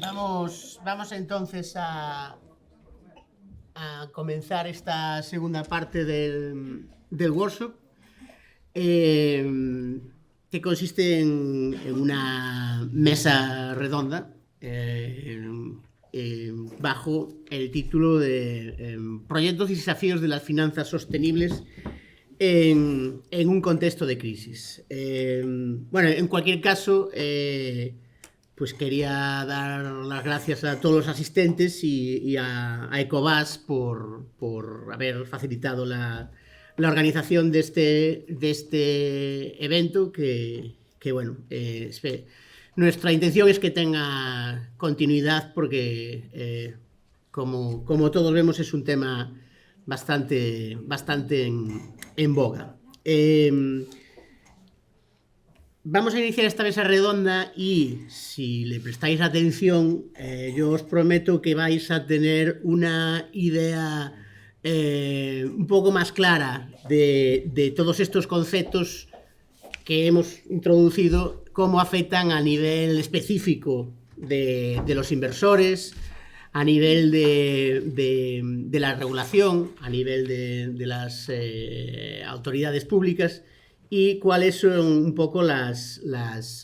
Vamos entonces a comenzar esta segunda parte del workshop, que consiste en una mesa redonda bajo el título de Proyectos y desafíos de las finanzas sostenibles en un contexto de crisis. Bueno, en cualquier caso, pues quería dar las gracias a todos los asistentes y a Ecovas por haber facilitado la organización de este evento que bueno, nuestra intención es que tenga continuidad porque, como todos vemos, es un tema bastante en boga. Vamos a iniciar esta mesa redonda y, si le prestáis atención, yo os prometo que vais a tener una idea un poco más clara de todos estos conceptos que hemos introducido, cómo afectan a nivel específico de los inversores, a nivel de la regulación, a nivel de las autoridades públicas, y cuáles son un poco las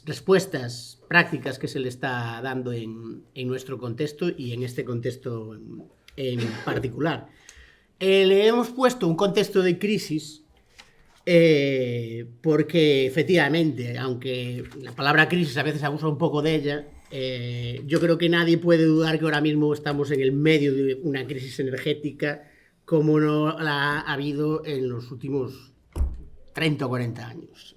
respuestas prácticas que se le está dando en nuestro contexto y en este contexto en particular. Le hemos puesto un contexto de crisis porque efectivamente, aunque la palabra crisis a veces abusa un poco de ella, yo creo que nadie puede dudar que ahora mismo estamos en el medio de una crisis energética como no la ha habido en los últimos 30 o 40 años.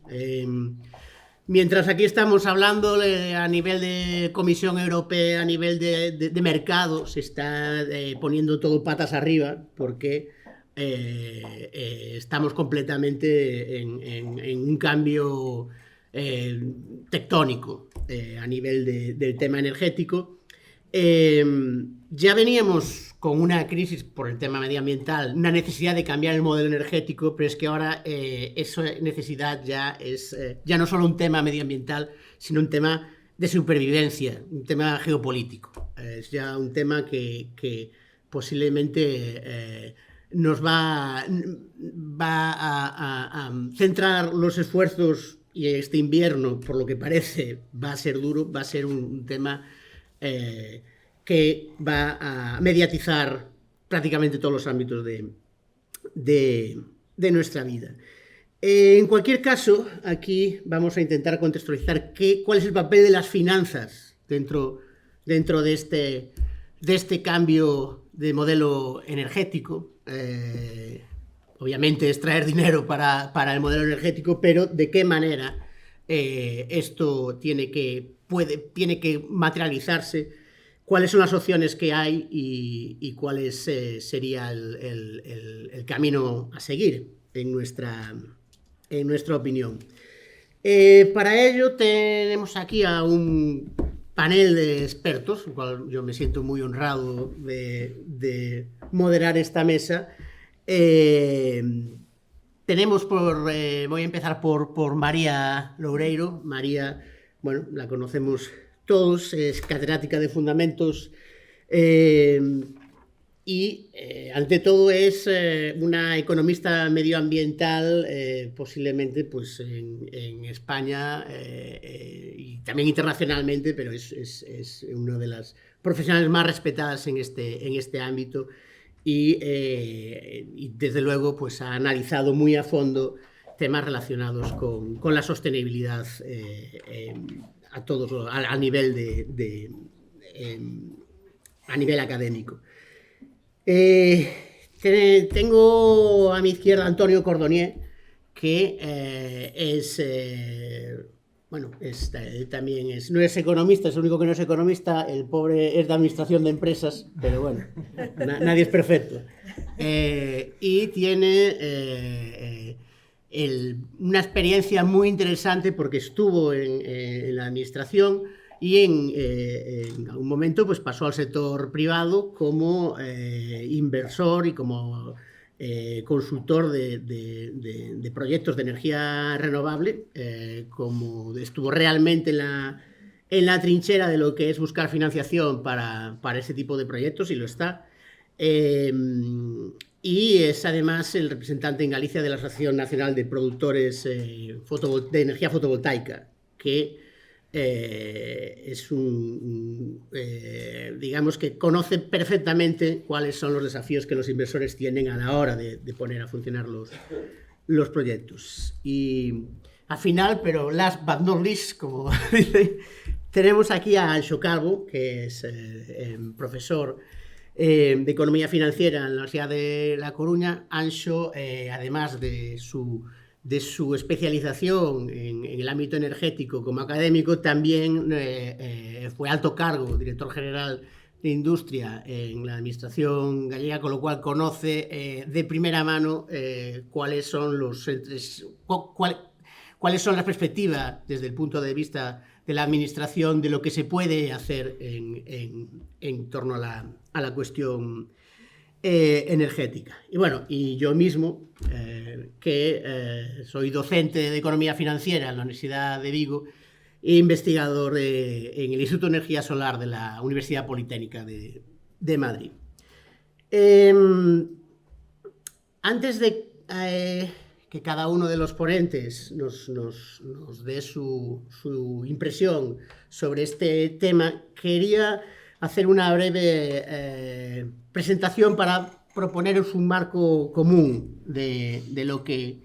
Mientras aquí estamos hablando a nivel de Comisión Europea, a nivel de mercado, se está poniendo todo patas arriba porque estamos completamente en un cambio tectónico a nivel del tema energético. Ya veníamos con una crisis por el tema medioambiental, una necesidad de cambiar el modelo energético, pero es que ahora esa necesidad ya es ya no solo un tema medioambiental, sino un tema de supervivencia, un tema geopolítico. Es ya un tema que posiblemente nos va a centrar los esfuerzos, y este invierno, por lo que parece, va a ser duro, va a ser un tema que va a mediatizar prácticamente todos los ámbitos de nuestra vida. En cualquier caso, aquí vamos a intentar contextualizar cuál es el papel de las finanzas dentro de este cambio de modelo energético. Obviamente es traer dinero para el modelo energético, pero de qué manera esto tiene que materializarse, cuáles son las opciones que hay y cuál sería el camino a seguir en nuestra opinión. Para ello tenemos aquí a un panel de expertos, el cual yo me siento muy honrado de moderar esta mesa. Voy a empezar por María Loureiro. María, bueno, la conocemos todos, es catedrática de Fundamentos y ante todo es una economista medioambiental, posiblemente pues en España y también internacionalmente, pero es una de las profesionales más respetadas en este ámbito y desde luego pues ha analizado muy a fondo temas relacionados con la sostenibilidad a todos a nivel a nivel académico. Tengo a mi izquierda a Antonio Cordonier, que también no es economista, es el único que no es economista, el pobre es de administración de empresas, pero bueno, nadie es perfecto. Y tiene una experiencia muy interesante porque estuvo en la administración y en algún momento pues pasó al sector privado como inversor y como consultor de proyectos de energía renovable, como estuvo realmente en la trinchera de lo que es buscar financiación para ese tipo de proyectos, y lo está. Y es además el representante en Galicia de la Asociación Nacional de Productores de Energía Fotovoltaica, que es digamos que conoce perfectamente cuáles son los desafíos que los inversores tienen a la hora de poner a funcionar los proyectos. Y al final, pero last but not least, como dicen, tenemos aquí a Anxo Calvo, que es profesor de Economía Financiera en la Universidad de La Coruña. Anxo, además de su especialización en el ámbito energético como académico, también fue alto cargo, director general de Industria en la Administración gallega, con lo cual conoce de primera mano cuáles son las perspectivas desde el punto de vista de la administración de lo que se puede hacer en torno a la cuestión energética. Y bueno, y yo mismo, que soy docente de Economía Financiera en la Universidad de Vigo e investigador en el Instituto de Energía Solar de la Universidad Politécnica de Madrid. Antes de que cada uno de los ponentes nos dé su impresión sobre este tema, quería hacer una breve presentación para proponeros un marco común de lo que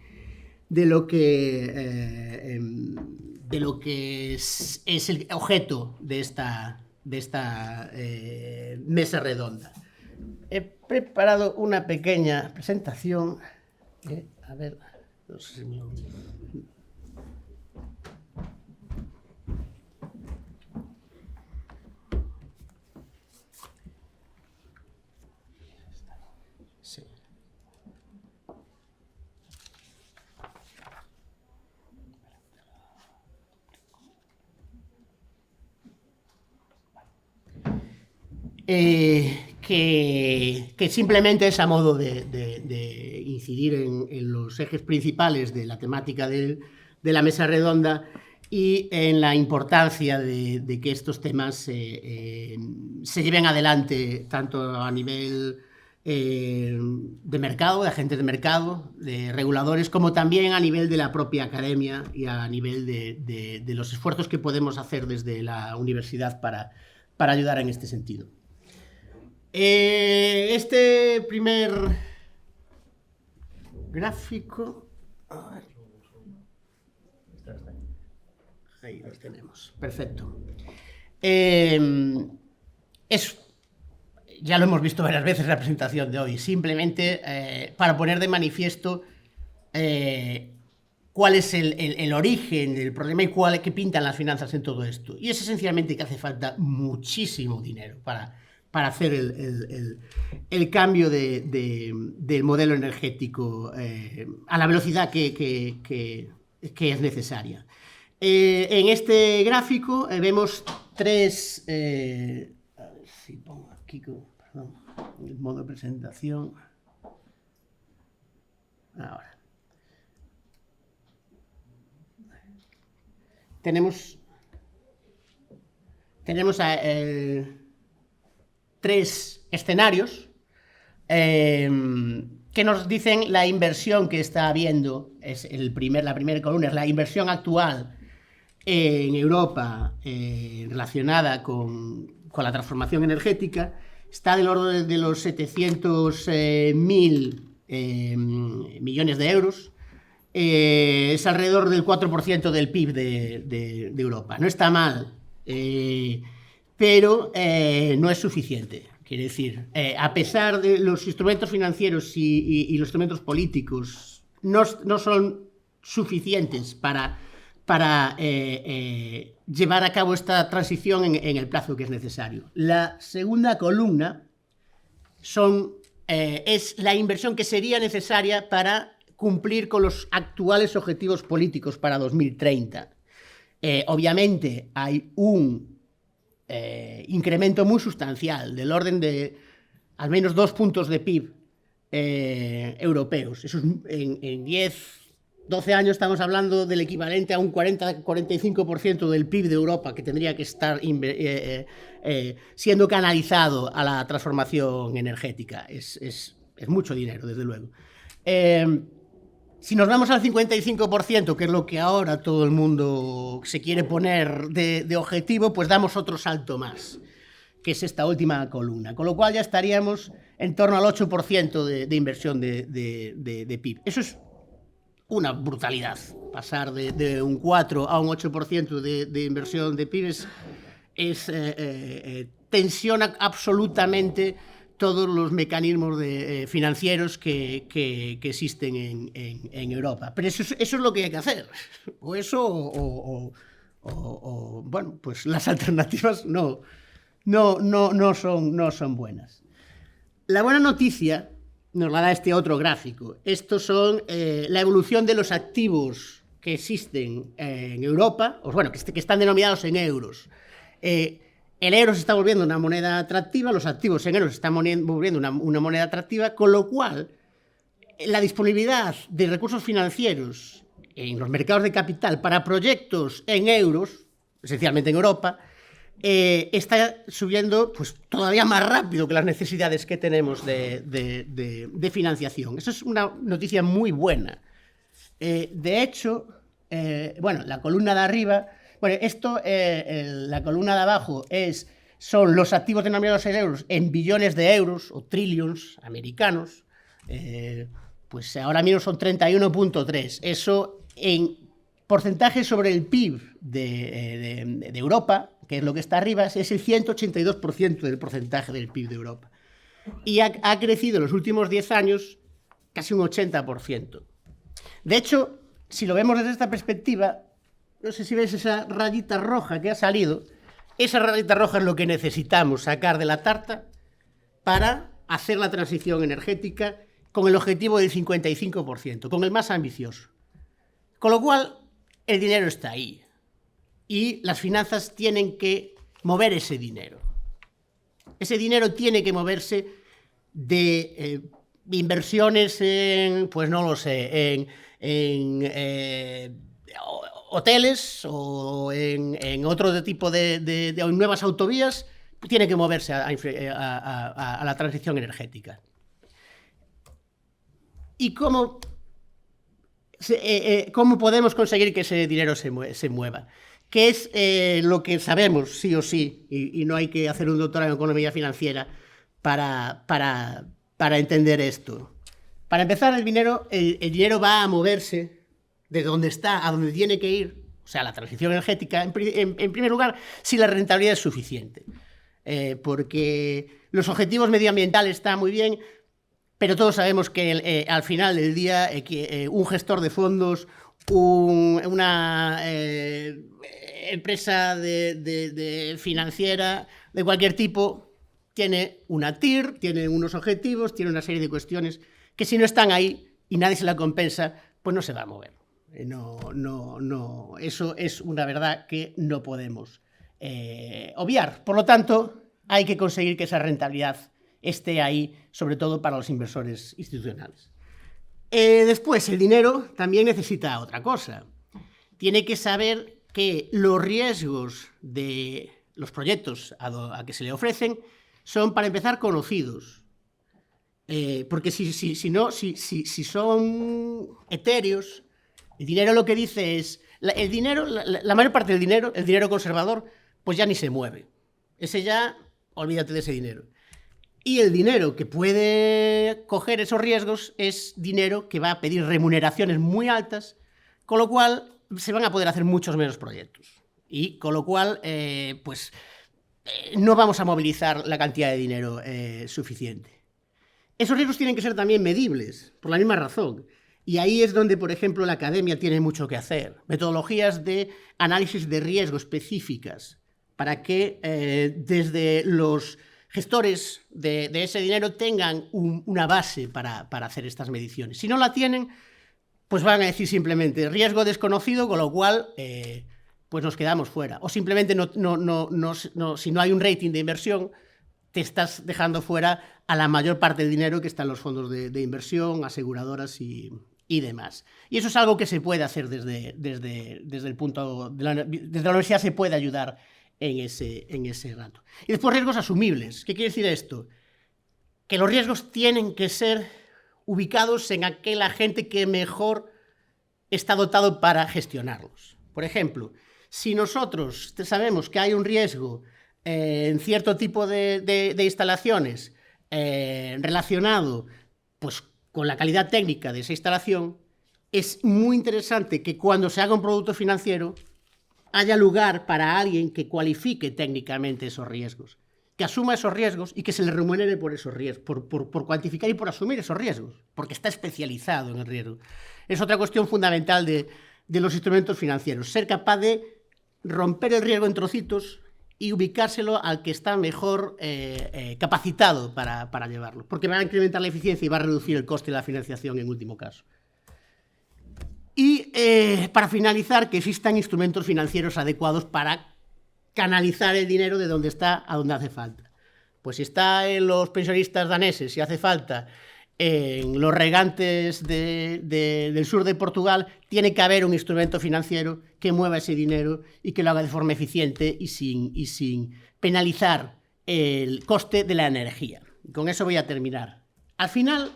es el objeto de esta mesa redonda. He preparado una pequeña presentación. A ver, no sé si me... Sí. Que simplemente es a modo de incidir en los ejes principales de la temática de la mesa redonda y en la importancia de que estos temas se lleven adelante tanto a nivel de mercado, de agentes de mercado, de reguladores, como también a nivel de la propia academia y a nivel de los esfuerzos que podemos hacer desde la universidad para ayudar en este sentido. Este primer gráfico, a ver, ahí los tenemos, perfecto. Ya lo hemos visto varias veces en la presentación de hoy, simplemente para poner de manifiesto cuál es el origen del problema y qué pintan las finanzas en todo esto. Y es esencialmente que hace falta muchísimo dinero para hacer el cambio del modelo energético a la velocidad que es necesaria. En este gráfico vemos tres... a ver si pongo aquí, perdón, el modo de presentación. Ahora. Tenemos tres escenarios que nos dicen la inversión que está habiendo. Es la primera columna es la inversión actual en Europa relacionada con la transformación energética. Está del orden de los 700.000 millones de euros. Es alrededor del 4% del PIB de Europa. No está mal, pero no es suficiente. Quiere decir, a pesar de los instrumentos financieros y los instrumentos políticos, no son suficientes para llevar a cabo esta transición en el plazo que es necesario. La segunda columna es la inversión que sería necesaria para cumplir con los actuales objetivos políticos para 2030. Obviamente hay un incremento muy sustancial del orden de al menos 2 puntos de PIB europeos. Eso es en 10 12 años estamos hablando del equivalente a un 40-45% del PIB de Europa que tendría que estar siendo canalizado a la transformación energética. Es mucho dinero, desde luego. Si nos vamos al 55%, que es lo que ahora todo el mundo se quiere poner de objetivo, pues damos otro salto más, que es esta última columna. Con lo cual ya estaríamos en torno al 8% de inversión de PIB. Eso es una brutalidad. Pasar de un 4 a un 8% de inversión de PIB tensiona absolutamente todos los mecanismos financieros que existen en Europa. Pero eso es lo que hay que hacer. O eso, bueno, pues las alternativas no son buenas. La buena noticia nos la da este otro gráfico. Estos son la evolución de los activos que existen en Europa, o bueno, que están denominados en euros. El euro se está volviendo una moneda atractiva, los activos en euros se están volviendo una moneda atractiva, con lo cual la disponibilidad de recursos financieros en los mercados de capital para proyectos en euros, esencialmente en Europa, está subiendo pues, todavía más rápido que las necesidades que tenemos de financiación. Eso es una noticia muy buena. De hecho, bueno, la columna de arriba, bueno, esto, la columna de abajo son los activos denominados en euros en billones de euros o trillions americanos, pues ahora mismo son 31.3. Eso en porcentaje sobre el PIB de Europa, que es lo que está arriba, es el 182% del porcentaje del PIB de Europa. Y ha crecido en los últimos 10 años casi un 80%. De hecho, si lo vemos desde esta perspectiva, no sé si ves esa rayita roja que ha salido, esa rayita roja es lo que necesitamos sacar de la tarta para hacer la transición energética con el objetivo del 55%, con el más ambicioso. Con lo cual, el dinero está ahí y las finanzas tienen que mover ese dinero. Ese dinero tiene que moverse de inversiones en, pues no lo sé, en hoteles o en otro tipo de nuevas autovías, tiene que moverse a la transición energética. ¿Y cómo podemos conseguir que ese dinero se mueva? ¿Qué es lo que sabemos sí o sí? Y no hay que hacer un doctorado en economía financiera para entender esto. Para empezar, el dinero va a moverse de donde está a donde tiene que ir, o sea, la transición energética, en primer lugar, si la rentabilidad es suficiente. Porque los objetivos medioambientales están muy bien, pero todos sabemos que al final del día un gestor de fondos, una empresa financiera de cualquier tipo tiene una TIR, tiene unos objetivos, tiene una serie de cuestiones que si no están ahí y nadie se la compensa, pues no se va a mover. No, eso es una verdad que no podemos obviar. Por lo tanto, hay que conseguir que esa rentabilidad esté ahí, sobre todo para los inversores institucionales. Después, el dinero también necesita otra cosa. Tiene que saber que los riesgos de los proyectos a que se le ofrecen son, para empezar, conocidos. Porque si son etéreos, el dinero lo que dice es, la mayor parte del dinero, el dinero conservador, pues ya ni se mueve. Ese ya, olvídate de ese dinero. Y el dinero que puede coger esos riesgos es dinero que va a pedir remuneraciones muy altas, con lo cual se van a poder hacer muchos menos proyectos. Y con lo cual, no vamos a movilizar la cantidad de dinero suficiente. Esos riesgos tienen que ser también medibles, por la misma razón. Y ahí es donde, por ejemplo, la academia tiene mucho que hacer. Metodologías de análisis de riesgo específicas para que desde los gestores de ese dinero tengan una base para hacer estas mediciones. Si no la tienen, pues van a decir simplemente riesgo desconocido, con lo cual pues nos quedamos fuera. O simplemente si no hay un rating de inversión, te estás dejando fuera a la mayor parte del dinero que está en los fondos de inversión, aseguradoras y y demás. Y eso es algo que se puede hacer desde el punto desde la universidad se puede ayudar en ese rato. Y después riesgos asumibles. ¿Qué quiere decir esto? Que los riesgos tienen que ser ubicados en aquel agente que mejor está dotado para gestionarlos. Por ejemplo, si nosotros sabemos que hay un riesgo en cierto tipo de instalaciones relacionado pues, con la calidad técnica de esa instalación, es muy interesante que cuando se haga un producto financiero haya lugar para alguien que cualifique técnicamente esos riesgos, que asuma esos riesgos y que se le remunere por esos riesgos, por cuantificar y por asumir esos riesgos, porque está especializado en el riesgo. Es otra cuestión fundamental de los instrumentos financieros, ser capaz de romper el riesgo en trocitos y ubicárselo al que está mejor capacitado para llevarlo, porque va a incrementar la eficiencia y va a reducir el coste de la financiación en último caso. Y para finalizar, que existan instrumentos financieros adecuados para canalizar el dinero de donde está a donde hace falta. Pues si está en los pensionistas daneses, si hace falta en los regantes del sur de Portugal, tiene que haber un instrumento financiero que mueva ese dinero y que lo haga de forma eficiente y sin penalizar el coste de la energía. Y con eso voy a terminar. Al final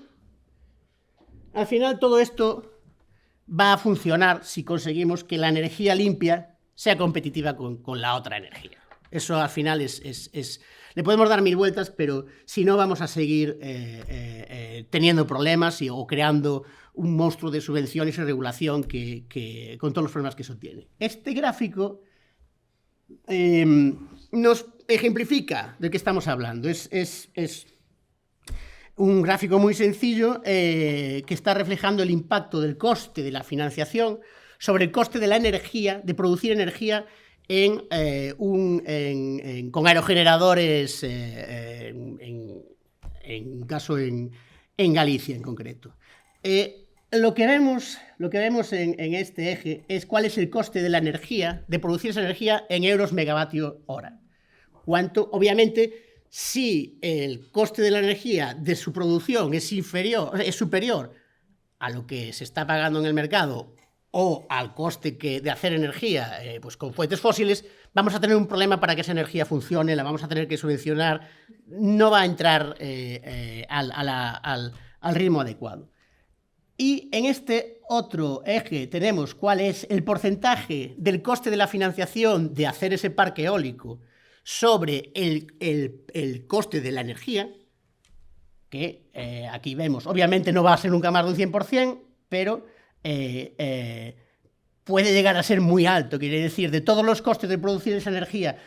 todo esto va a funcionar si conseguimos que la energía limpia sea competitiva con la otra energía. Eso al final le podemos dar mil vueltas, pero si no vamos a seguir teniendo problemas o creando un monstruo de subvenciones y regulación con todos los problemas que eso tiene. Este gráfico nos ejemplifica de qué estamos hablando. Es un gráfico muy sencillo que está reflejando el impacto del coste de la financiación sobre el coste de la energía, de producir energía con aerogeneradores, en Galicia en concreto. Lo que vemos en este eje es cuál es el coste de la energía, de producir esa energía en euros megavatio hora. Obviamente, si el coste de la energía de su producción es superior a lo que se está pagando en el mercado o al coste de hacer energía pues con fuentes fósiles, vamos a tener un problema para que esa energía funcione, la vamos a tener que subvencionar, no va a entrar al ritmo adecuado. Y en este otro eje tenemos cuál es el porcentaje del coste de la financiación de hacer ese parque eólico sobre el coste de la energía, que aquí vemos, obviamente no va a ser nunca más de un 100%, pero puede llegar a ser muy alto, quiere decir, de todos los costes de producir esa energía,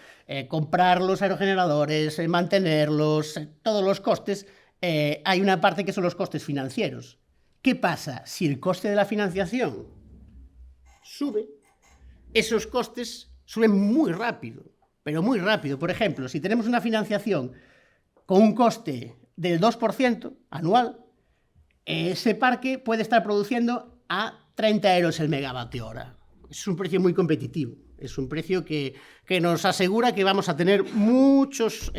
comprar los aerogeneradores, mantenerlos, todos los costes, hay una parte que son los costes financieros. ¿Qué pasa? Si el coste de la financiación sube, esos costes suben muy rápido, pero muy rápido. Por ejemplo, si tenemos una financiación con un coste del 2% anual, ese parque puede estar produciendo a 30 euros el megavatio hora. Es un precio muy competitivo. Es un precio que nos asegura que vamos a tener muchos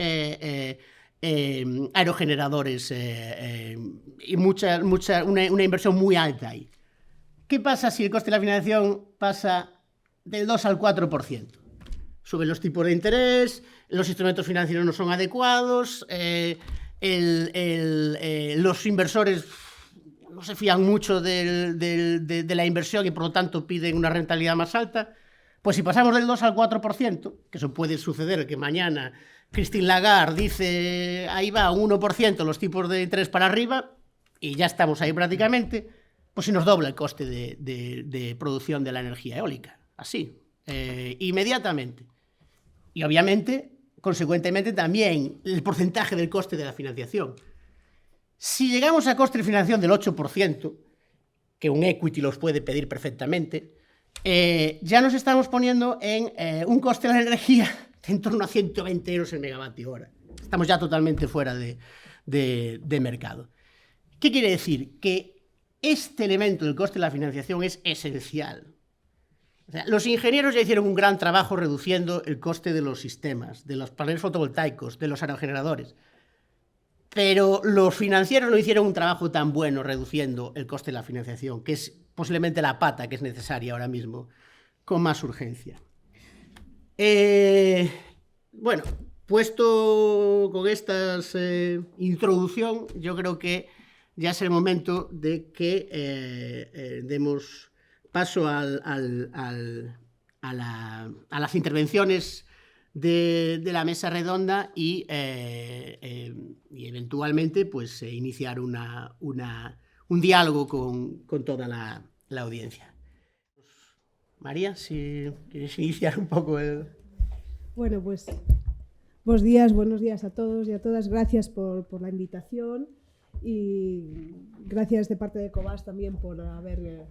aerogeneradores y una inversión muy alta ahí. ¿Qué pasa si el coste de la financiación pasa del 2 al 4%? Suben los tipos de interés, los instrumentos financieros no son adecuados, los inversores no se fían mucho de la inversión y por lo tanto piden una rentabilidad más alta. Pues si pasamos del 2 al 4%, que eso puede suceder, que mañana Christine Lagarde dice ahí va un 1% los tipos de interés para arriba y ya estamos ahí prácticamente, pues se nos dobla el coste de producción de la energía eólica, así, inmediatamente. Y obviamente, consecuentemente, también el porcentaje del coste de la financiación. Si llegamos a coste de financiación del 8%, que un equity los puede pedir perfectamente, ya nos estamos poniendo en un coste de la energía de en torno a 120 euros el megavatio hora. Estamos ya totalmente fuera de mercado. ¿Qué quiere decir? Que este elemento del coste de la financiación es esencial. O sea, los ingenieros ya hicieron un gran trabajo reduciendo el coste de los sistemas, de los paneles fotovoltaicos, de los aerogeneradores. pero los financieros no hicieron un trabajo tan bueno reduciendo el coste de la financiación, que es posiblemente la pata que es necesaria ahora mismo, con más urgencia. Bueno, puesto con esta introducción, yo creo que ya es el momento de que demos paso a las intervenciones de la mesa redonda y eventualmente pues iniciar un diálogo con toda la audiencia. María, si quieres iniciar un poco el... Bueno, pues buenos días a todos y a todas. Gracias por la invitación y gracias de parte de Cobas también por haber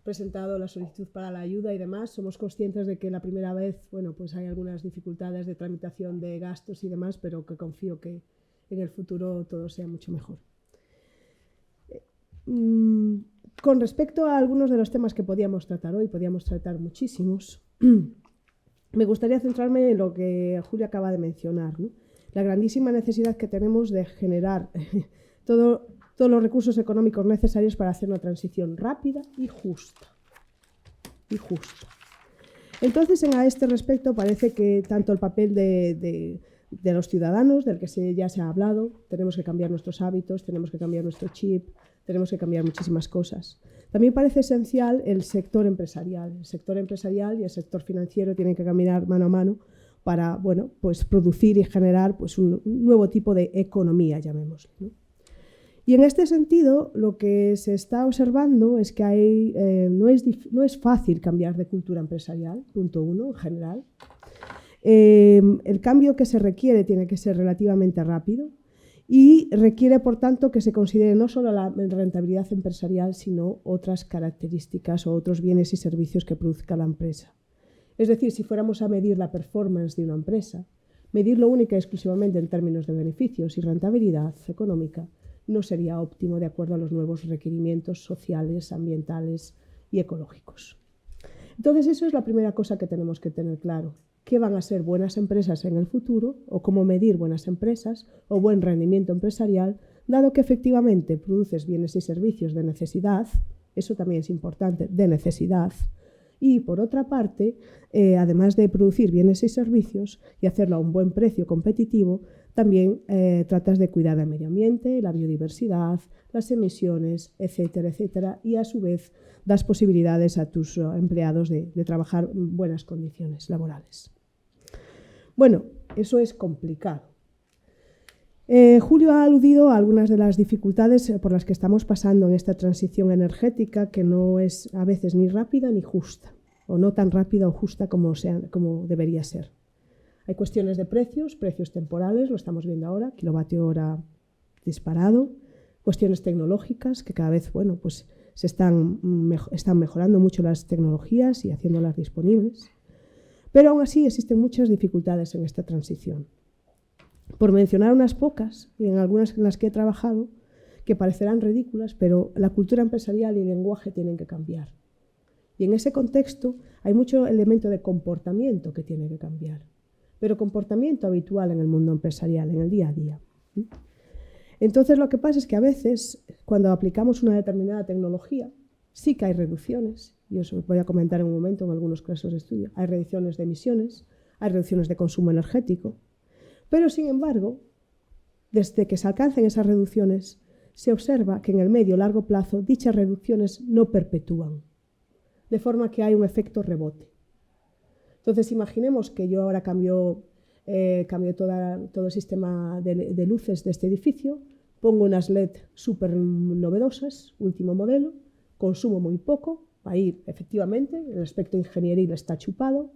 presentado la solicitud para la ayuda y demás. Somos conscientes de que la primera vez, bueno, pues hay algunas dificultades de tramitación de gastos y demás, pero que confío que en el futuro todo sea mucho mejor. Con respecto a algunos de los temas que podíamos tratar hoy, podíamos tratar muchísimos, me gustaría centrarme en lo que Julia acaba de mencionar, ¿no? La grandísima necesidad que tenemos de generar todos los recursos económicos necesarios para hacer una transición rápida y justa. Entonces, a este respecto, parece que tanto el papel de los ciudadanos, del que ya se ha hablado, tenemos que cambiar nuestros hábitos, tenemos que cambiar nuestro chip, tenemos que cambiar muchísimas cosas. También parece esencial el sector empresarial. El sector empresarial y el sector financiero tienen que caminar mano a mano para, bueno, pues producir y generar pues un nuevo tipo de economía, llamémosle, ¿no? Y en este sentido, lo que se está observando es que no es fácil cambiar de cultura empresarial, punto uno, en general. El cambio que se requiere tiene que ser relativamente rápido y requiere, por tanto, que se considere no solo la rentabilidad empresarial, sino otras características o otros bienes y servicios que produzca la empresa. Es decir, si fuéramos a medir la performance de una empresa, medirlo única y exclusivamente en términos de beneficios y rentabilidad económica no sería óptimo de acuerdo a los nuevos requerimientos sociales, ambientales y ecológicos. Entonces, eso es la primera cosa que tenemos que tener claro. ¿Qué van a ser buenas empresas en el futuro o cómo medir buenas empresas o buen rendimiento empresarial, dado que efectivamente produces bienes y servicios de necesidad, eso también es importante, de necesidad, y por otra parte, además de producir bienes y servicios y hacerlo a un buen precio competitivo, también tratas de cuidar del medio ambiente, la biodiversidad, las emisiones, etcétera, etcétera, y a su vez das posibilidades a tus empleados de trabajar en buenas condiciones laborales. Bueno, eso es complicado. Julio ha aludido a algunas de las dificultades por las que estamos pasando en esta transición energética, que no es a veces ni rápida ni justa, o no tan rápida o justa como debería ser. Hay cuestiones de precios temporales, lo estamos viendo ahora, kilovatio hora disparado, cuestiones tecnológicas que cada vez, bueno, pues están mejorando mucho las tecnologías y haciéndolas disponibles, pero aún así existen muchas dificultades en esta transición. Por mencionar unas pocas, y en algunas en las que he trabajado, que parecerán ridículas, pero la cultura empresarial y el lenguaje tienen que cambiar. Y en ese contexto hay mucho elemento de comportamiento que tiene que cambiar, pero comportamiento habitual en el mundo empresarial, en el día a día. Entonces, lo que pasa es que a veces, cuando aplicamos una determinada tecnología, sí que hay reducciones, y os voy a comentar en un momento en algunos casos de estudio. Hay reducciones de emisiones, hay reducciones de consumo energético, pero sin embargo, desde que se alcancen esas reducciones, se observa que en el medio y largo plazo dichas reducciones no perpetúan, de forma que hay un efecto rebote. Entonces, imaginemos que yo ahora cambio todo el sistema de luces de este edificio, pongo unas LED súper novedosas, último modelo, consumo muy poco, ahí efectivamente el aspecto ingenieril está chupado,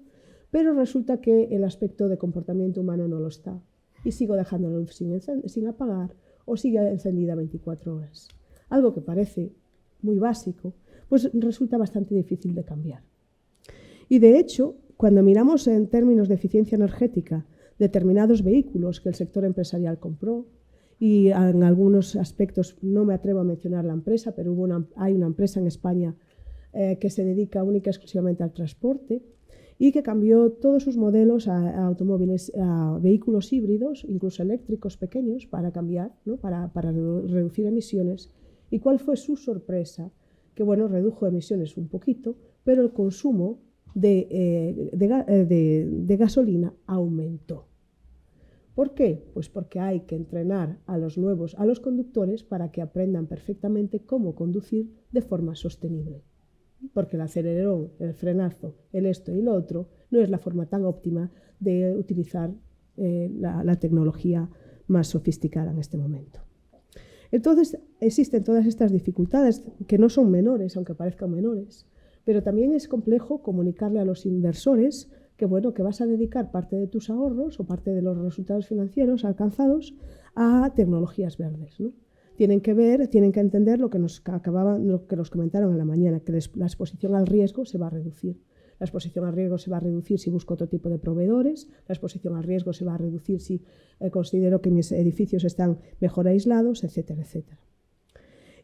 pero resulta que el aspecto de comportamiento humano no lo está y sigo dejando la luz sin apagar o sigue encendida 24 horas. Algo que parece muy básico, pues resulta bastante difícil de cambiar. Y de hecho, cuando miramos en términos de eficiencia energética determinados vehículos que el sector empresarial compró, y en algunos aspectos no me atrevo a mencionar la empresa, pero hay una empresa en España que se dedica única y exclusivamente al transporte, y que cambió todos sus modelos a automóviles, a vehículos híbridos, incluso eléctricos pequeños, para cambiar, ¿no? para reducir emisiones. ¿Y cuál fue su sorpresa? Que bueno, redujo emisiones un poquito, pero el consumo de gasolina aumentó. ¿Por qué? Pues porque hay que entrenar a los conductores para que aprendan perfectamente cómo conducir de forma sostenible. Porque el acelerón, el frenazo, el esto y lo otro no es la forma tan óptima de utilizar la tecnología más sofisticada en este momento. Entonces, existen todas estas dificultades que no son menores, aunque parezcan menores, pero también es complejo comunicarle a los inversores que, bueno, que vas a dedicar parte de tus ahorros o parte de los resultados financieros alcanzados a tecnologías verdes, ¿no? Tienen que entender lo que nos comentaron en la mañana, que la exposición al riesgo se va a reducir. La exposición al riesgo se va a reducir si busco otro tipo de proveedores, la exposición al riesgo se va a reducir si considero que mis edificios están mejor aislados, etcétera, etcétera.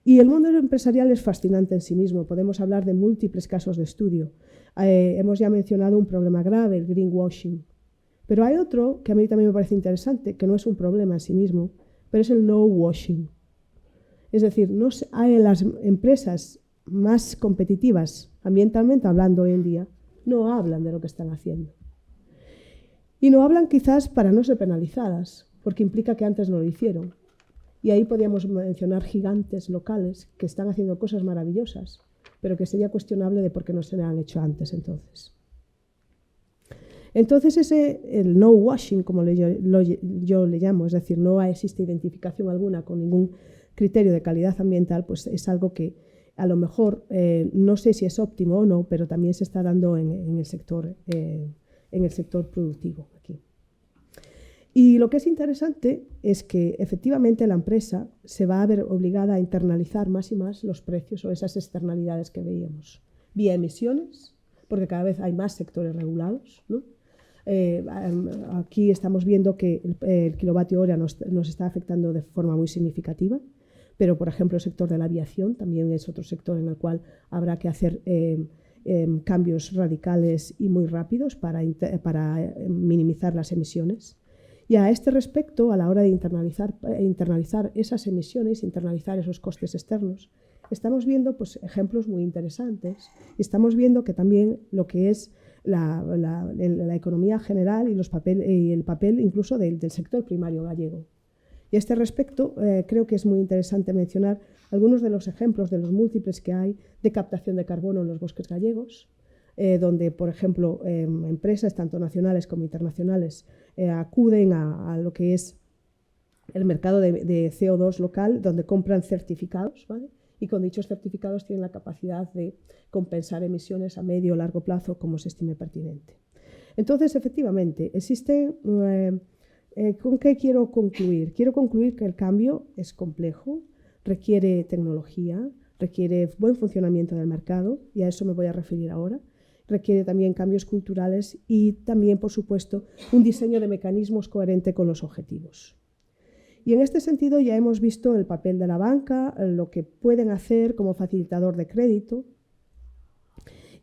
Y el mundo empresarial es fascinante en sí mismo, podemos hablar de múltiples casos de estudio. Hemos ya mencionado un problema grave, el greenwashing, pero hay otro que a mí también me parece interesante, que no es un problema en sí mismo, pero es el no-washing. Es decir, hay las empresas más competitivas, ambientalmente hablando hoy en día, no hablan de lo que están haciendo. Y no hablan quizás para no ser penalizadas, porque implica que antes no lo hicieron. Y ahí podríamos mencionar gigantes locales que están haciendo cosas maravillosas, pero que sería cuestionable de por qué no se le han hecho antes entonces. Entonces el no washing, como yo le llamo, es decir, no existe identificación alguna con ningún criterio de calidad ambiental, pues es algo que a lo mejor no sé si es óptimo o no, pero también se está dando en el sector productivo aquí. Y lo que es interesante es que efectivamente la empresa se va a ver obligada a internalizar más y más los precios o esas externalidades que veíamos, vía emisiones, porque cada vez hay más sectores regulados, ¿no? Aquí estamos viendo que el kilovatio hora nos está afectando de forma muy significativa, pero por ejemplo el sector de la aviación también es otro sector en el cual habrá que hacer cambios radicales y muy rápidos para minimizar las emisiones. Y a este respecto, a la hora de internalizar esas emisiones, internalizar esos costes externos, estamos viendo pues, ejemplos muy interesantes. Estamos viendo que también lo que es la economía general y el papel incluso del sector primario gallego. Y a este respecto, creo que es muy interesante mencionar algunos de los ejemplos de los múltiples que hay de captación de carbono en los bosques gallegos, donde, por ejemplo, empresas tanto nacionales como internacionales acuden a lo que es el mercado de CO2 local, donde compran certificados, ¿vale? Y con dichos certificados tienen la capacidad de compensar emisiones a medio o largo plazo como se estime pertinente. Entonces, efectivamente, existe... ¿Con qué quiero concluir? Quiero concluir que el cambio es complejo, requiere tecnología, requiere buen funcionamiento del mercado, y a eso me voy a referir ahora. Requiere también cambios culturales y también, por supuesto, un diseño de mecanismos coherente con los objetivos. Y en este sentido ya hemos visto el papel de la banca, lo que pueden hacer como facilitador de crédito,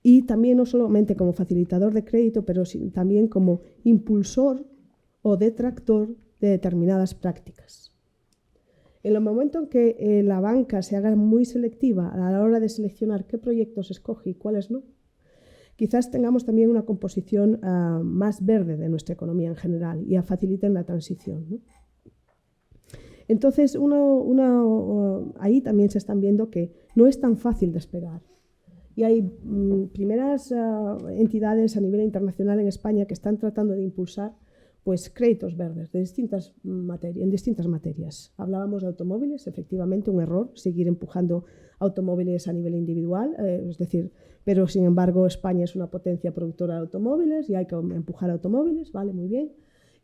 y también no solamente como facilitador de crédito, pero también como impulsor o detractor de determinadas prácticas. En el momento en que la banca se haga muy selectiva a la hora de seleccionar qué proyectos escoge y cuáles no, quizás tengamos también una composición más verde de nuestra economía en general y faciliten la transición, ¿no? Entonces, ahí también se están viendo que no es tan fácil despegar. Y hay primeras entidades a nivel internacional en España que están tratando de impulsar pues créditos verdes en distintas materias. Hablábamos de automóviles, efectivamente un error seguir empujando automóviles a nivel individual, es decir, pero sin embargo España es una potencia productora de automóviles y hay que empujar automóviles, vale, muy bien.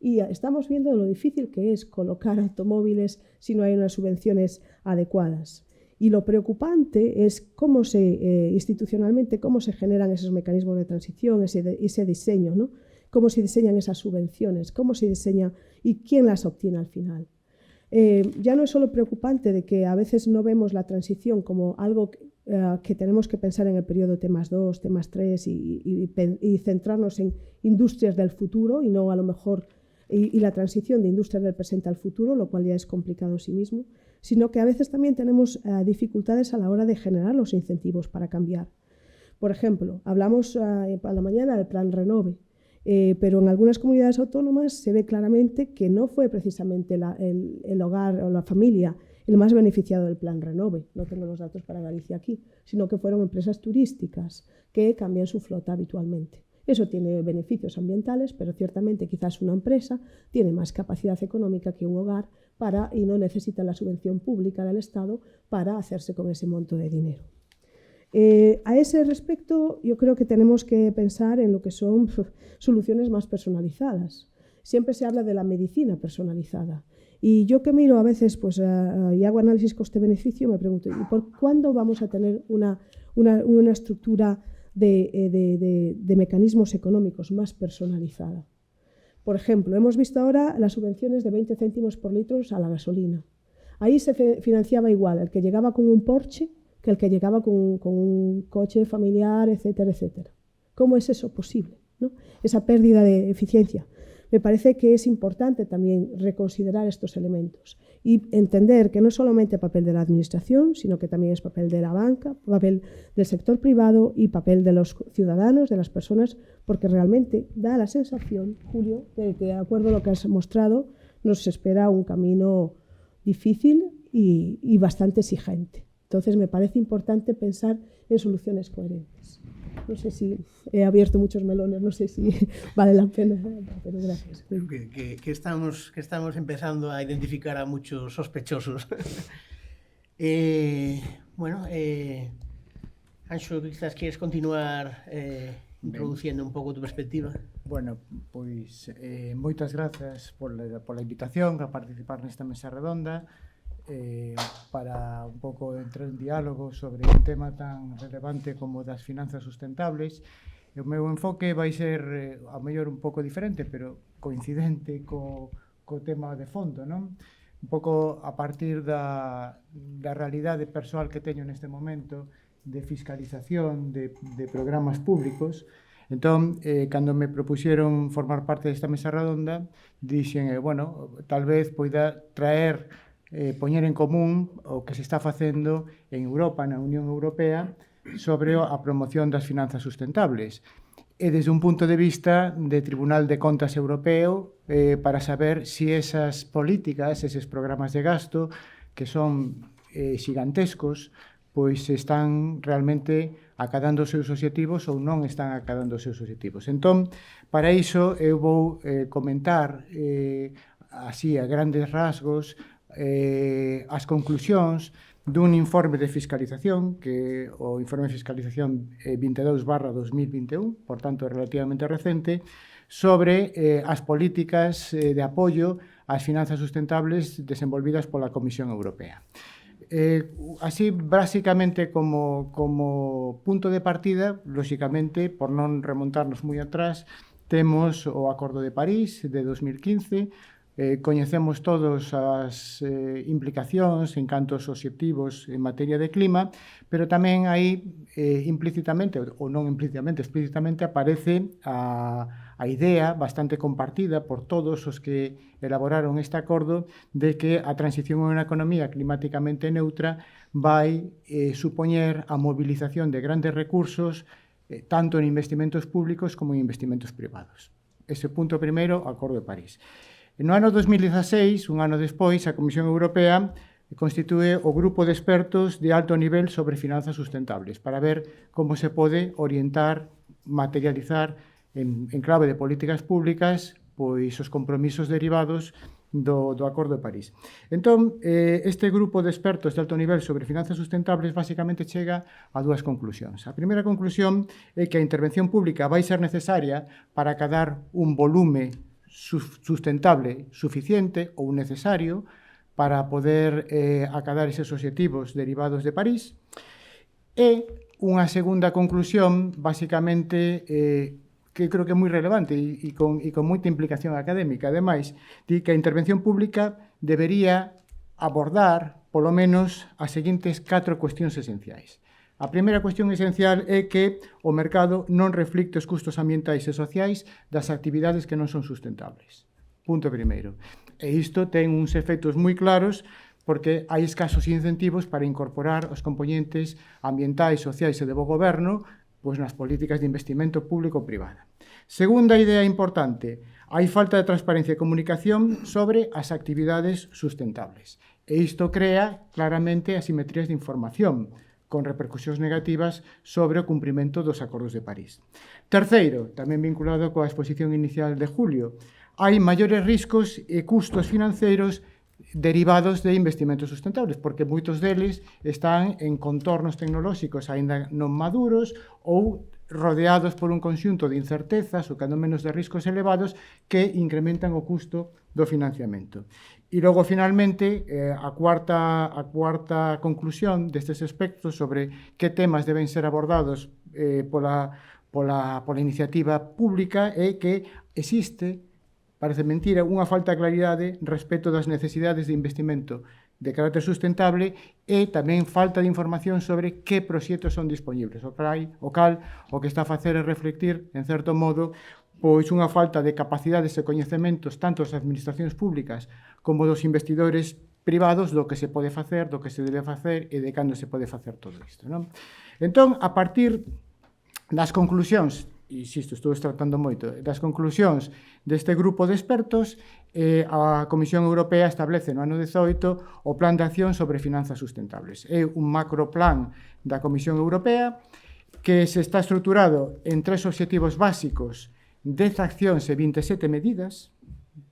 Y estamos viendo lo difícil que es colocar automóviles si no hay unas subvenciones adecuadas. Y lo preocupante es cómo institucionalmente, cómo se generan esos mecanismos de transición, ese diseño, ¿no? Cómo se diseñan esas subvenciones, cómo se diseña y quién las obtiene al final. Ya no es solo preocupante de que a veces no vemos la transición como algo que tenemos que pensar en el periodo T+2, T+3 y centrarnos en industrias del futuro y no a lo mejor y la transición de industrias del presente al futuro, lo cual ya es complicado en sí mismo, sino que a veces también tenemos dificultades a la hora de generar los incentivos para cambiar. Por ejemplo, hablamos a la mañana del Plan Renove, pero en algunas comunidades autónomas se ve claramente que no fue precisamente el hogar o la familia el más beneficiado del Plan Renove, no tengo los datos para Galicia aquí, sino que fueron empresas turísticas que cambian su flota habitualmente. Eso tiene beneficios ambientales, pero ciertamente quizás una empresa tiene más capacidad económica que un hogar y no necesita la subvención pública del Estado para hacerse con ese monto de dinero. A ese respecto, yo creo que tenemos que pensar en lo que son soluciones más personalizadas. Siempre se habla de la medicina personalizada. Y yo que miro a veces y hago análisis coste-beneficio, me pregunto, ¿y por cuándo vamos a tener una estructura de mecanismos económicos más personalizada? Por ejemplo, hemos visto ahora las subvenciones de 20 céntimos por litro a la gasolina. Ahí se financiaba igual el que llegaba con un Porsche que el que llegaba con un coche familiar, etcétera, etcétera. ¿Cómo es eso posible, ¿no? Esa pérdida de eficiencia. Me parece que es importante también reconsiderar estos elementos y entender que no es solamente papel de la administración, sino que también es papel de la banca, papel del sector privado y papel de los ciudadanos, de las personas, porque realmente da la sensación, Julio, de que de acuerdo a lo que has mostrado, nos espera un camino difícil y bastante exigente. Entonces me parece importante pensar en soluciones coherentes. No sé si he abierto muchos melones, no sé si vale la pena, pero gracias. Creo que estamos empezando a identificar a muchos sospechosos. Bueno, Anxo, quizás quieres continuar introduciendo un pouco tu perspectiva. Bueno, pois moitas grazas pola invitación a participar nesta mesa redonda para un pouco entrar en diálogo sobre un tema tan relevante como das finanzas sustentables. O meu enfoque vai ser, ao mellor, un pouco diferente, pero coincidente co tema de fondo, non? Un pouco a partir da realidade persoal que teño neste momento de fiscalización de programas públicos. Entón, cando me propuxeron formar parte desta mesa redonda, dixen, bueno, tal vez poida traer poñer en común o que se está facendo en Europa, na Unión Europea, sobre a promoción das finanzas sustentables. E desde un punto de vista de Tribunal de Contas Europeo, para saber se esas políticas, eses programas de gasto, que son xigantescos, pois están realmente acadando os seus obxectivos ou non están acadando os seus obxectivos. Entón, para iso, eu vou comentar así a grandes rasgos as conclusións dun informe de fiscalización, que o informe de fiscalización 22/2021, por tanto relativamente recente, sobre as políticas de apoio ás finanzas sustentables desenvolvidas pola Comisión Europea. Así, básicamente, como punto de partida, lóxicamente, por non remontarnos moi atrás, temos o Acordo de París de 2015. Coñecemos todos as implicacións en canto aos obxectivos en materia de clima, pero tamén aí implícitamente, ou non implícitamente, explícitamente aparece a idea bastante compartida por todos os que elaboraron este acordo de que a transición a unha economía climáticamente neutra vai supoñer a movilización de grandes recursos tanto en investimentos públicos como en investimentos privados. Ese punto primeiro, Acordo de París. No ano 2016, un ano despois, a Comisión Europea constitúe o grupo de expertos de alto nivel sobre finanzas sustentables para ver como se pode orientar, materializar en clave de políticas públicas pois os compromisos derivados do Acordo de París. Entón, este grupo de expertos de alto nivel sobre finanzas sustentables basicamente chega a dúas conclusións. A primeira conclusión é que a intervención pública vai ser necesaria para acadar un volume sustentable suficiente ou necesario para poder acadar eses obxectivos derivados de París. E unha segunda conclusión, basicamente, que creo que é moi relevante e con moita implicación académica. Ademais, di que a intervención pública debería abordar, polo menos, as seguintes 4 cuestións esenciais. A primeira cuestión esencial é que o mercado non reflicte os custos ambientais e sociais das actividades que non son sustentables. Punto primeiro. E isto ten uns efectos moi claros porque hai escasos incentivos para incorporar os componentes ambientais, sociais e de bo goberno pois nas políticas de investimento público-privada. Segunda idea importante, hai falta de transparencia e comunicación sobre as actividades sustentables. E isto crea claramente asimetrías de información, con repercusións negativas sobre o cumprimento dos acordos de París. Terceiro, tamén vinculado coa exposición inicial de Julio, hai maiores riscos e custos financeiros derivados de investimentos sustentables, porque moitos deles están en contornos tecnolóxicos aínda non maduros ou rodeados por un conxunto de incertezas ou cando menos de riscos elevados que incrementan o custo do financiamento. E logo, finalmente, a cuarta conclusión destes aspectos sobre que temas deben ser abordados pola iniciativa pública é que existe, parece mentira, unha falta de claridade respecto das necesidades de investimento de carácter sustentable e tamén falta de información sobre que proxectos son disponibles. O que está a facer é reflectir, en certo modo, pois unha falta de capacidades e coñecementos tanto das administracións públicas como dos investidores privados do que se pode facer, do que se debe facer e de cando se pode facer todo isto, non? Entón, a partir das conclusións, insisto, estou tratando moito, das conclusións deste grupo de expertos, a Comisión Europea establece no ano 18 o Plan de Acción sobre Finanzas Sustentables. É un macroplan da Comisión Europea que se está estruturado en 3 obxectivos básicos, 10 accións e 27 medidas,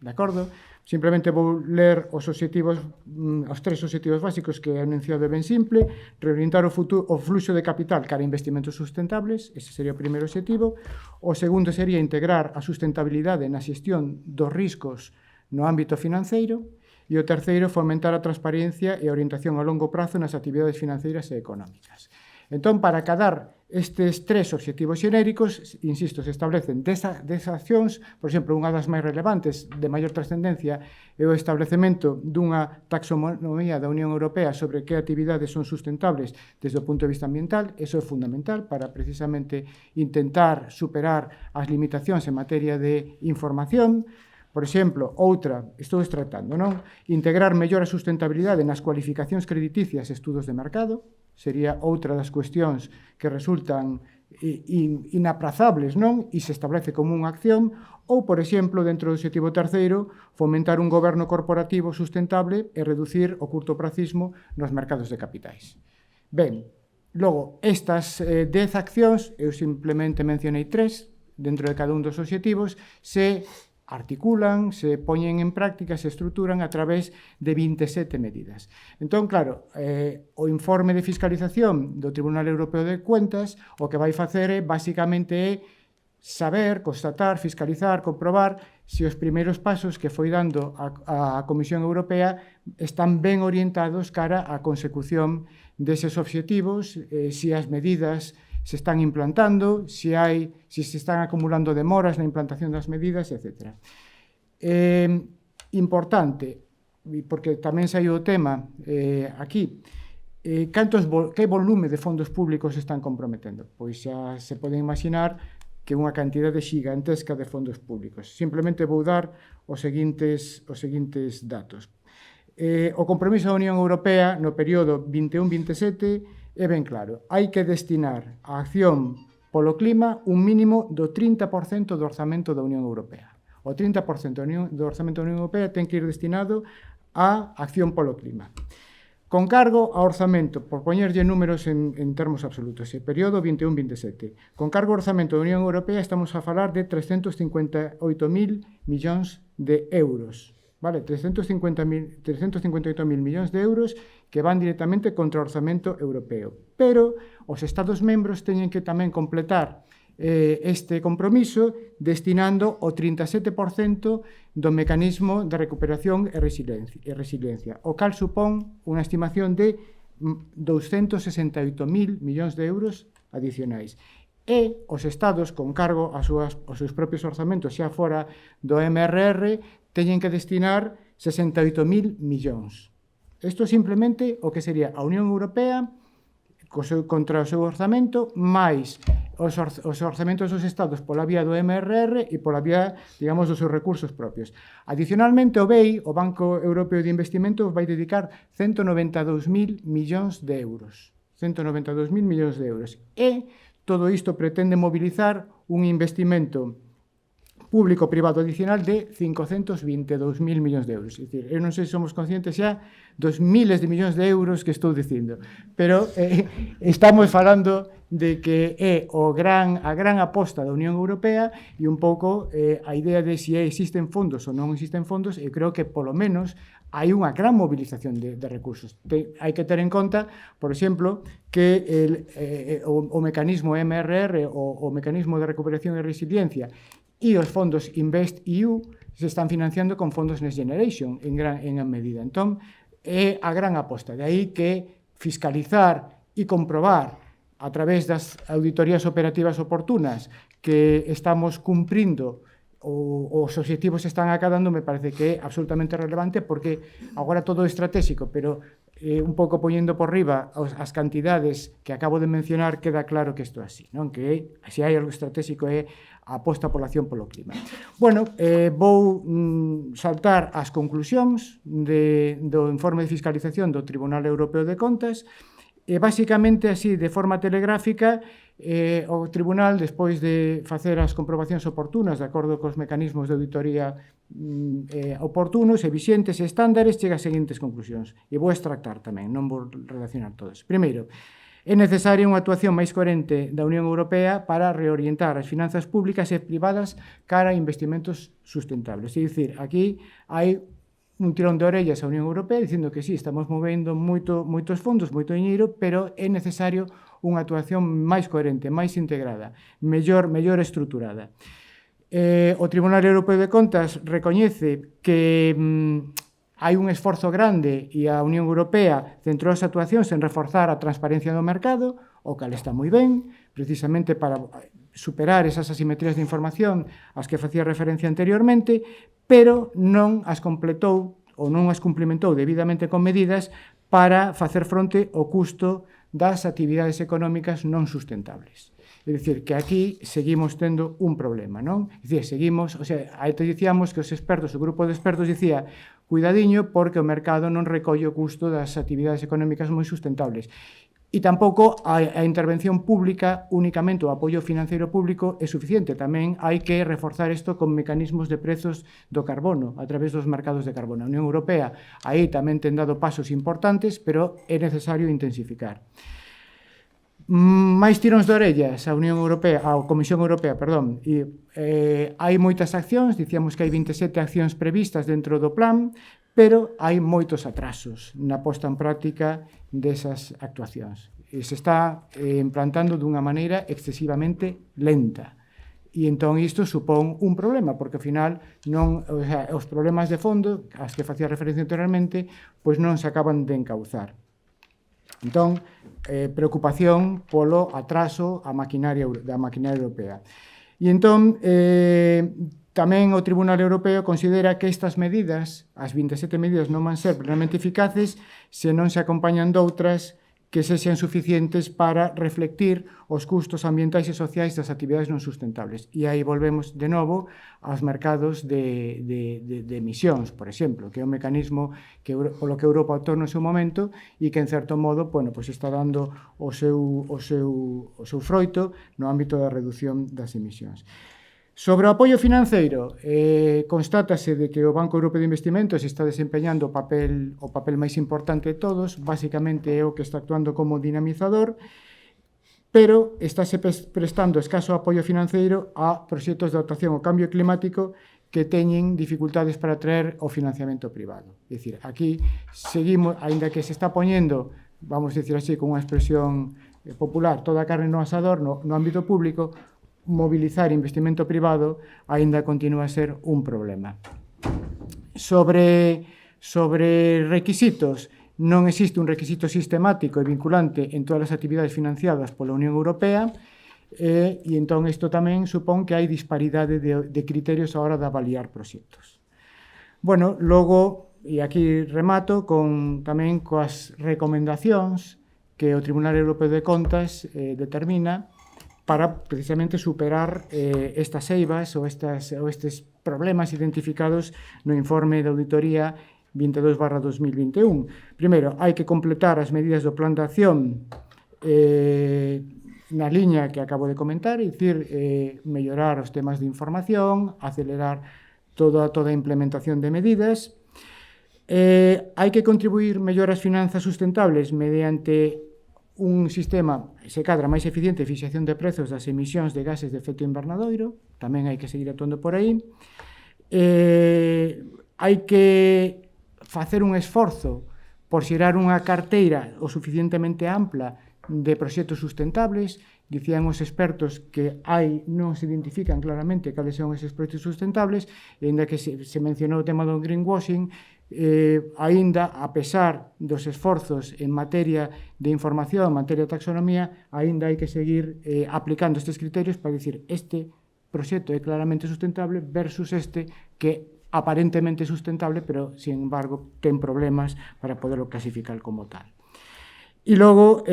de acordo? Simplemente vou ler os 3 obxectivos básicos que é anunciado ben simple: reorientar o fluxo de capital cara a investimentos sustentables, ese sería o primeiro obxectivo. O segundo sería integrar a sustentabilidade na xestión dos riscos no ámbito financeiro. E o terceiro, fomentar a transparencia e a orientación a longo prazo nas actividades financeiras e económicas. Entón, para acadar estes 3 obxectivos xenéricos, insisto, se establecen 10 accións. Por exemplo, unha das máis relevantes de maior trascendencia é o establecemento dunha taxonomía da Unión Europea sobre que actividades son sustentables desde o punto de vista ambiental. Eso é fundamental para precisamente intentar superar as limitacións en materia de información. Por exemplo, outra, estou tratando, non? Integrar mellor a sustentabilidade nas cualificacións crediticias e estudos de mercado. Sería outra das cuestións que resultan inaprazables, non? E se establece como unha acción. Ou, por exemplo, dentro do obxectivo terceiro, fomentar un goberno corporativo sustentable e reducir o curtopracismo nos mercados de capitais. Ben, logo, estas 10 accións, eu simplemente mencionei 3, dentro de cada un dos obxectivos, se articulan, se poñen en práctica, se estruturan a través de 27 medidas. Entón, claro, o informe de fiscalización do Tribunal Europeo de Cuentas o que vai facer é, basicamente, saber, constatar, fiscalizar, comprobar se os primeiros pasos que foi dando a Comisión Europea están ben orientados cara á consecución deses obxectivos, se as medidas se están implantando, se se están acumulando demoras na implantación das medidas, etc. Importante, porque tamén saiu o tema aquí, que volume de fondos públicos están comprometendo? Pois xa se pode imaginar que unha cantidade xigantesca de fondos públicos. Simplemente vou dar os seguintes datos. O compromiso da Unión Europea no período 21-27 é ben claro. Hai que destinar a acción polo clima un mínimo do 30% do orzamento da Unión Europea. O 30% do orzamento da Unión Europea ten que ir destinado a acción polo clima. Con cargo ao orzamento, por poñerlle números en termos absolutos, ese período 21-27. Con cargo ao orzamento da Unión Europea estamos a falar de 358.000 millóns de euros. Vale, 358.000 millóns de euros que van directamente contra o orzamento europeo. Pero os Estados membros teñen que tamén completar este compromiso destinando o 37% do mecanismo de recuperación e resiliencia, o cal supón unha estimación de 268.000 millóns de euros adicionais. E os Estados, con cargo aos seus propios orzamentos xa fora do MRR, teñen que destinar 68.000 millóns. Isto simplemente o que sería a Unión Europea contra o seu orzamento, máis os orzamentos dos estados pola vía do MRR e pola vía, digamos, dos seus recursos propios. Adicionalmente, o BEI, o Banco Europeo de Investimento, vai dedicar 192.000 millóns de euros. 192.000 millóns de euros. E todo isto pretende mobilizar un investimento público-privado adicional de 522.000 millóns de euros. É dicir, eu non sei se somos conscientes xa dos miles de millóns de euros que estou dicindo, pero estamos falando de que é a gran aposta da Unión Europea e un pouco a idea de se existen fondos ou non existen fondos, eu creo que polo menos hai unha gran movilización de recursos. Hai que ter en conta, por exemplo, que o mecanismo MRR, o mecanismo de recuperación e resiliencia, e os fondos InvestEU se están financiando con fondos Next Generation en gran medida. Entón, é a gran aposta. De aí que fiscalizar e comprobar a través das auditorías operativas oportunas que estamos cumprindo os obxectivos se están acadando, me parece que é absolutamente relevante, porque agora todo é estratégico, pero un pouco poñendo por riba as cantidades que acabo de mencionar, queda claro que isto é así, non? Que se hai algo estratégico é a aposta pola acción polo clima. Bueno, vou saltar as conclusións do informe de fiscalización do Tribunal Europeo de Contas, e basicamente así, de forma telegráfica, o Tribunal, despois de facer as comprobacións oportunas de acordo cos mecanismos de auditoría oportunos e vixentes e estándares, chega ás seguintes conclusións. E vou extractar tamén, non vou relacionar todas. Primeiro, é necesaria unha actuación máis coherente da Unión Europea para reorientar as finanzas públicas e privadas cara a investimentos sustentables. É dicir, aquí hai un tirón de orellas á Unión Europea dicindo que sí, estamos movendo moitos fondos, moito diñeiro, pero é necesario unha actuación máis coherente, máis integrada, mellor estruturada. O Tribunal Europeo de Contas recoñece que hai un esforzo grande e a Unión Europea centrou as actuacións en reforzar a transparencia do mercado, o cal está moi ben, precisamente para superar esas asimetrías de información ás que facía referencia anteriormente, pero non as completou ou non as cumplimentou debidamente con medidas para facer fronte ao custo das actividades económicas non sustentables. É dicir, que aquí seguimos tendo un problema, non? É dicir, seguimos, aí te dicíamos que os expertos, o grupo de expertos dicía, cuidadiño porque o mercado non recolle o custo das actividades económicas moi sustentables. E tampouco a intervención pública, únicamente o apoio financeiro público é suficiente. Tamén hai que reforzar isto con mecanismos de prezos do carbono, a través dos mercados de carbono. A Unión Europea aí tamén ten dado pasos importantes, pero é necesario intensificar. Máis tiróns de orellas a Comisión Europea, perdón. Hai moitas accións, dicíamos que hai 27 accións previstas dentro do plan, pero hai moitos atrasos na posta en práctica desas actuacións. E se está implantando dunha maneira excesivamente lenta. E entón isto supón un problema, porque ao final os problemas de fondo, as que facía referencia anteriormente, pois non se acaban de encauzar. Entón, preocupación polo atraso da maquinaria europea. E entón, tamén o Tribunal Europeo considera que estas medidas, as 27 medidas, non van ser plenamente eficaces se non se acompañan doutras que sexan suficientes para reflectir os custos ambientais e sociais das actividades non sustentables. E aí volvemos de novo aos mercados de emisións, por exemplo, que é un mecanismo polo que Europa optou no seu momento e que, en certo modo, está dando o seu froito no ámbito da reducción das emisións. Sobre o apoio financeiro, constátase de que o Banco Europeo de Investimentos está desempeñando o papel máis importante de todos, basicamente é o que está actuando como dinamizador, pero estáse prestando escaso apoio financeiro a proxectos de adaptación ao cambio climático que teñen dificultades para atraer o financiamento privado. É dicir, aquí seguimos, aínda que se está poñendo, vamos dicir así, con unha expresión popular, toda a carne no asador no ámbito público, mobilizar investimento privado aínda continúa a ser un problema. Sobre requisitos, non existe un requisito sistemático e vinculante en todas as actividades financiadas pola Unión Europea e entón isto tamén supón que hai disparidade de criterios a hora de avaliar proxectos. Logo, e aquí remato, tamén coas recomendacións que o Tribunal Europeo de Contas determina para precisamente superar estas eivas ou estes problemas identificados no informe de auditoría 22/2021. Primeiro, hai que completar as medidas do plan de acción na liña que acabo de comentar, é dicir, mellorar os temas de información, acelerar toda a implementación de medidas. Hai que contribuir mellor as finanzas sustentables mediante un sistema, se cadra, máis eficiente de fixación de prezos das emisións de gases de efecto invernadoiro, tamén hai que seguir actuando por aí. Hai que facer un esforzo por xerar unha carteira o suficientemente ampla de proxectos sustentables. Dicían os expertos que non se identifican claramente cales son eses proxectos sustentables, e ainda que se mencionou o tema do greenwashing, aínda, a pesar dos esforzos en materia de información, en materia de taxonomía, aínda hai que seguir aplicando estes criterios para dicir este proxecto é claramente sustentable versus este que aparentemente é sustentable, pero, sin embargo, ten problemas para poderlo clasificar como tal. E logo,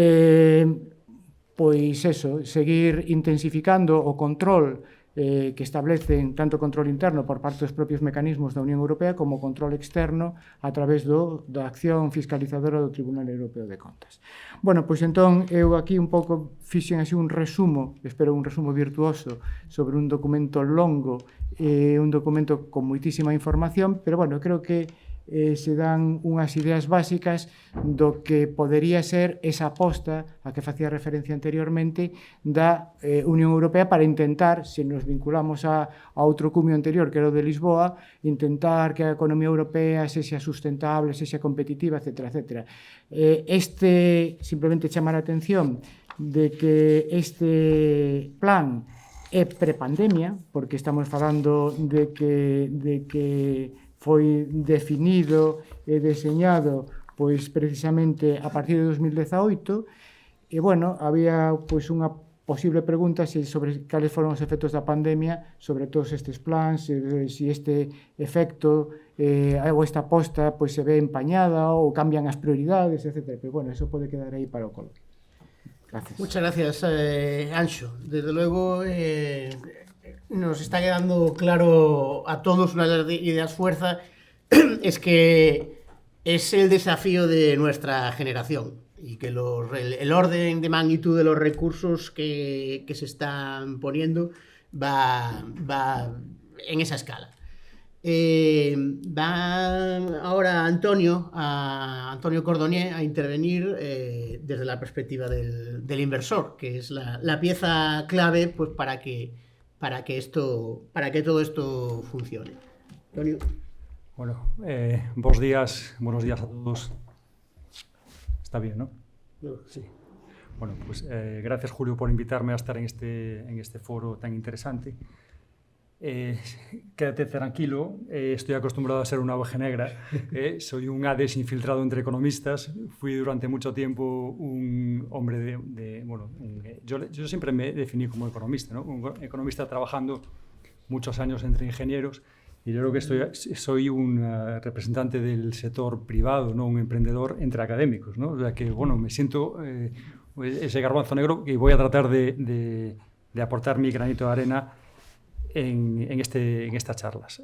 pois eso, seguir intensificando o control que establecen tanto control interno por parte dos propios mecanismos da Unión Europea como control externo a través da acción fiscalizadora do Tribunal Europeo de Contas. Bueno, pois entón eu aquí un pouco fixen así un resumo, espero un resumo virtuoso sobre un documento longo, un documento con moitísima información, pero bueno, creo que se dan unhas ideas básicas do que podería ser esa aposta a que facía referencia anteriormente da Unión Europea para intentar, se nos vinculamos a outro cumio anterior que era o de Lisboa, intentar que a economía europea sexa sustentable, sexa competitiva, etc. Simplemente chamar a atención de que este plan é prepandemia, porque estamos falando de que foi definido e deseñado pois precisamente a partir de 2018 e, bueno, había pois unha posible pregunta sobre cales foron os efectos da pandemia sobre todos estes plans, se este efecto ou esta aposta pois se ve empañada ou cambian as prioridades, etc. Pero, bueno, eso pode quedar aí para o coloquio. Gracias. Muchas gracias, Anxo. Desde luego, nos está quedando claro a todos una de las ideas fuerza, es que es el desafío de nuestra generación y que el orden de magnitud de los recursos que se están poniendo va en esa escala. Va ahora Antonio Cordonier a intervenir desde la perspectiva del inversor, que es la pieza clave pues, para que todo esto funcione. Antonio. Bueno, buenos días a todos. Está bien, ¿no? Sí. Bueno, pues gracias, Julio, por invitarme a estar en este foro tan interesante. Quédate tranquilo, estoy acostumbrado a ser una oveja negra, soy un Hades infiltrado entre economistas, fui durante mucho tiempo un hombre yo siempre me definí como economista, ¿no? Un economista trabajando muchos años entre ingenieros, y yo creo que soy un representante del sector privado, no un emprendedor entre académicos, ¿no? O sea que, bueno, me siento ese garbanzo negro y voy a tratar de aportar mi granito de arena en estas charlas.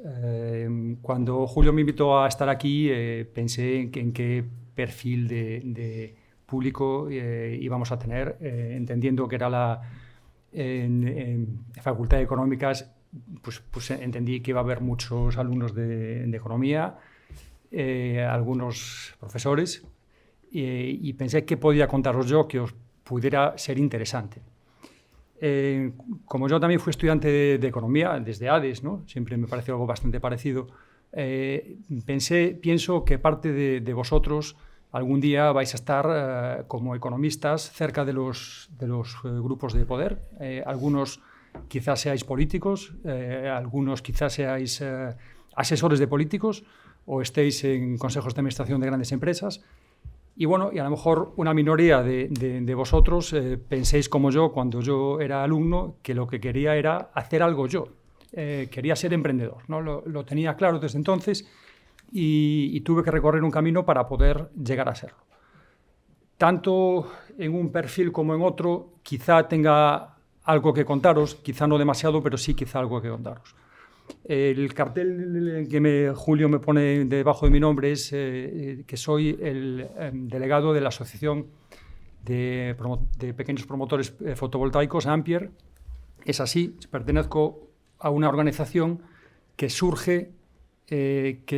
Cuando Julio me invitó a estar aquí, pensé en qué perfil de público íbamos a tener, entendiendo que era en Facultad de Económicas, pues entendí que iba a haber muchos alumnos de economía, algunos profesores, y pensé que podía contaros yo que os pudiera ser interesante. Como yo también fui estudiante de economía desde Hades, ¿no? Siempre me pareció algo bastante parecido, pienso que parte de vosotros algún día vais a estar como economistas cerca de los grupos de poder. Algunos quizás seáis políticos, algunos quizás seáis asesores de políticos o estéis en consejos de administración de grandes empresas. Y bueno, y a lo mejor una minoría de vosotros penséis como yo cuando yo era alumno, que lo que quería era hacer algo yo. Quería ser emprendedor, ¿no? Lo tenía claro desde entonces y tuve que recorrer un camino para poder llegar a serlo. tanto en un perfil como en otro, quizá tenga algo que contaros, quizá no demasiado, pero sí quizá algo que contaros. El cartel que Julio me pone debajo de mi nombre es que soy el delegado de la Asociación de Pequeños Promotores Fotovoltaicos, Ampere. Es así, pertenezco a una organización que surge,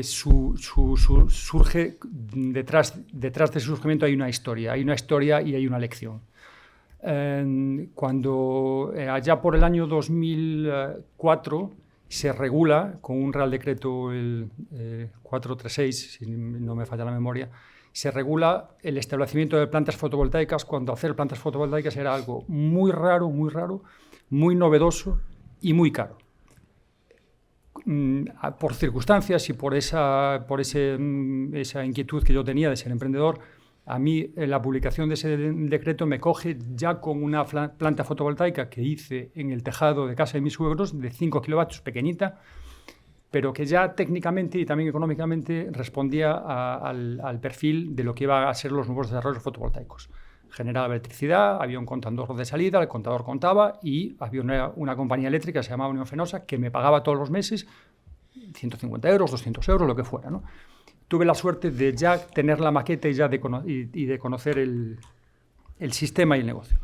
surge detrás de su surgimiento hay una historia y hay una lección. Cuando allá por el año 2004 se regula con un Real Decreto, el 436, si no me falla la memoria, se regula el establecimiento de plantas fotovoltaicas, cuando hacer plantas fotovoltaicas era algo muy raro, muy novedoso y muy caro. Por circunstancias y por esa inquietud que yo tenía de ser emprendedor, a mí la publicación de ese decreto me coge ya con una planta fotovoltaica que hice en el tejado de casa de mis suegros, de 5 kilovatios, pequeñita, pero que ya técnicamente y también económicamente respondía al perfil de lo que iban a ser los nuevos desarrollos fotovoltaicos. Generaba electricidad, había un contador de salida, el contador contaba y había una compañía eléctrica que se llamaba Unión Fenosa que me pagaba todos los meses 150 euros, 200 euros, lo que fuera, ¿no? Tuve la suerte de ya tener la maqueta y de conocer el sistema y el negocio.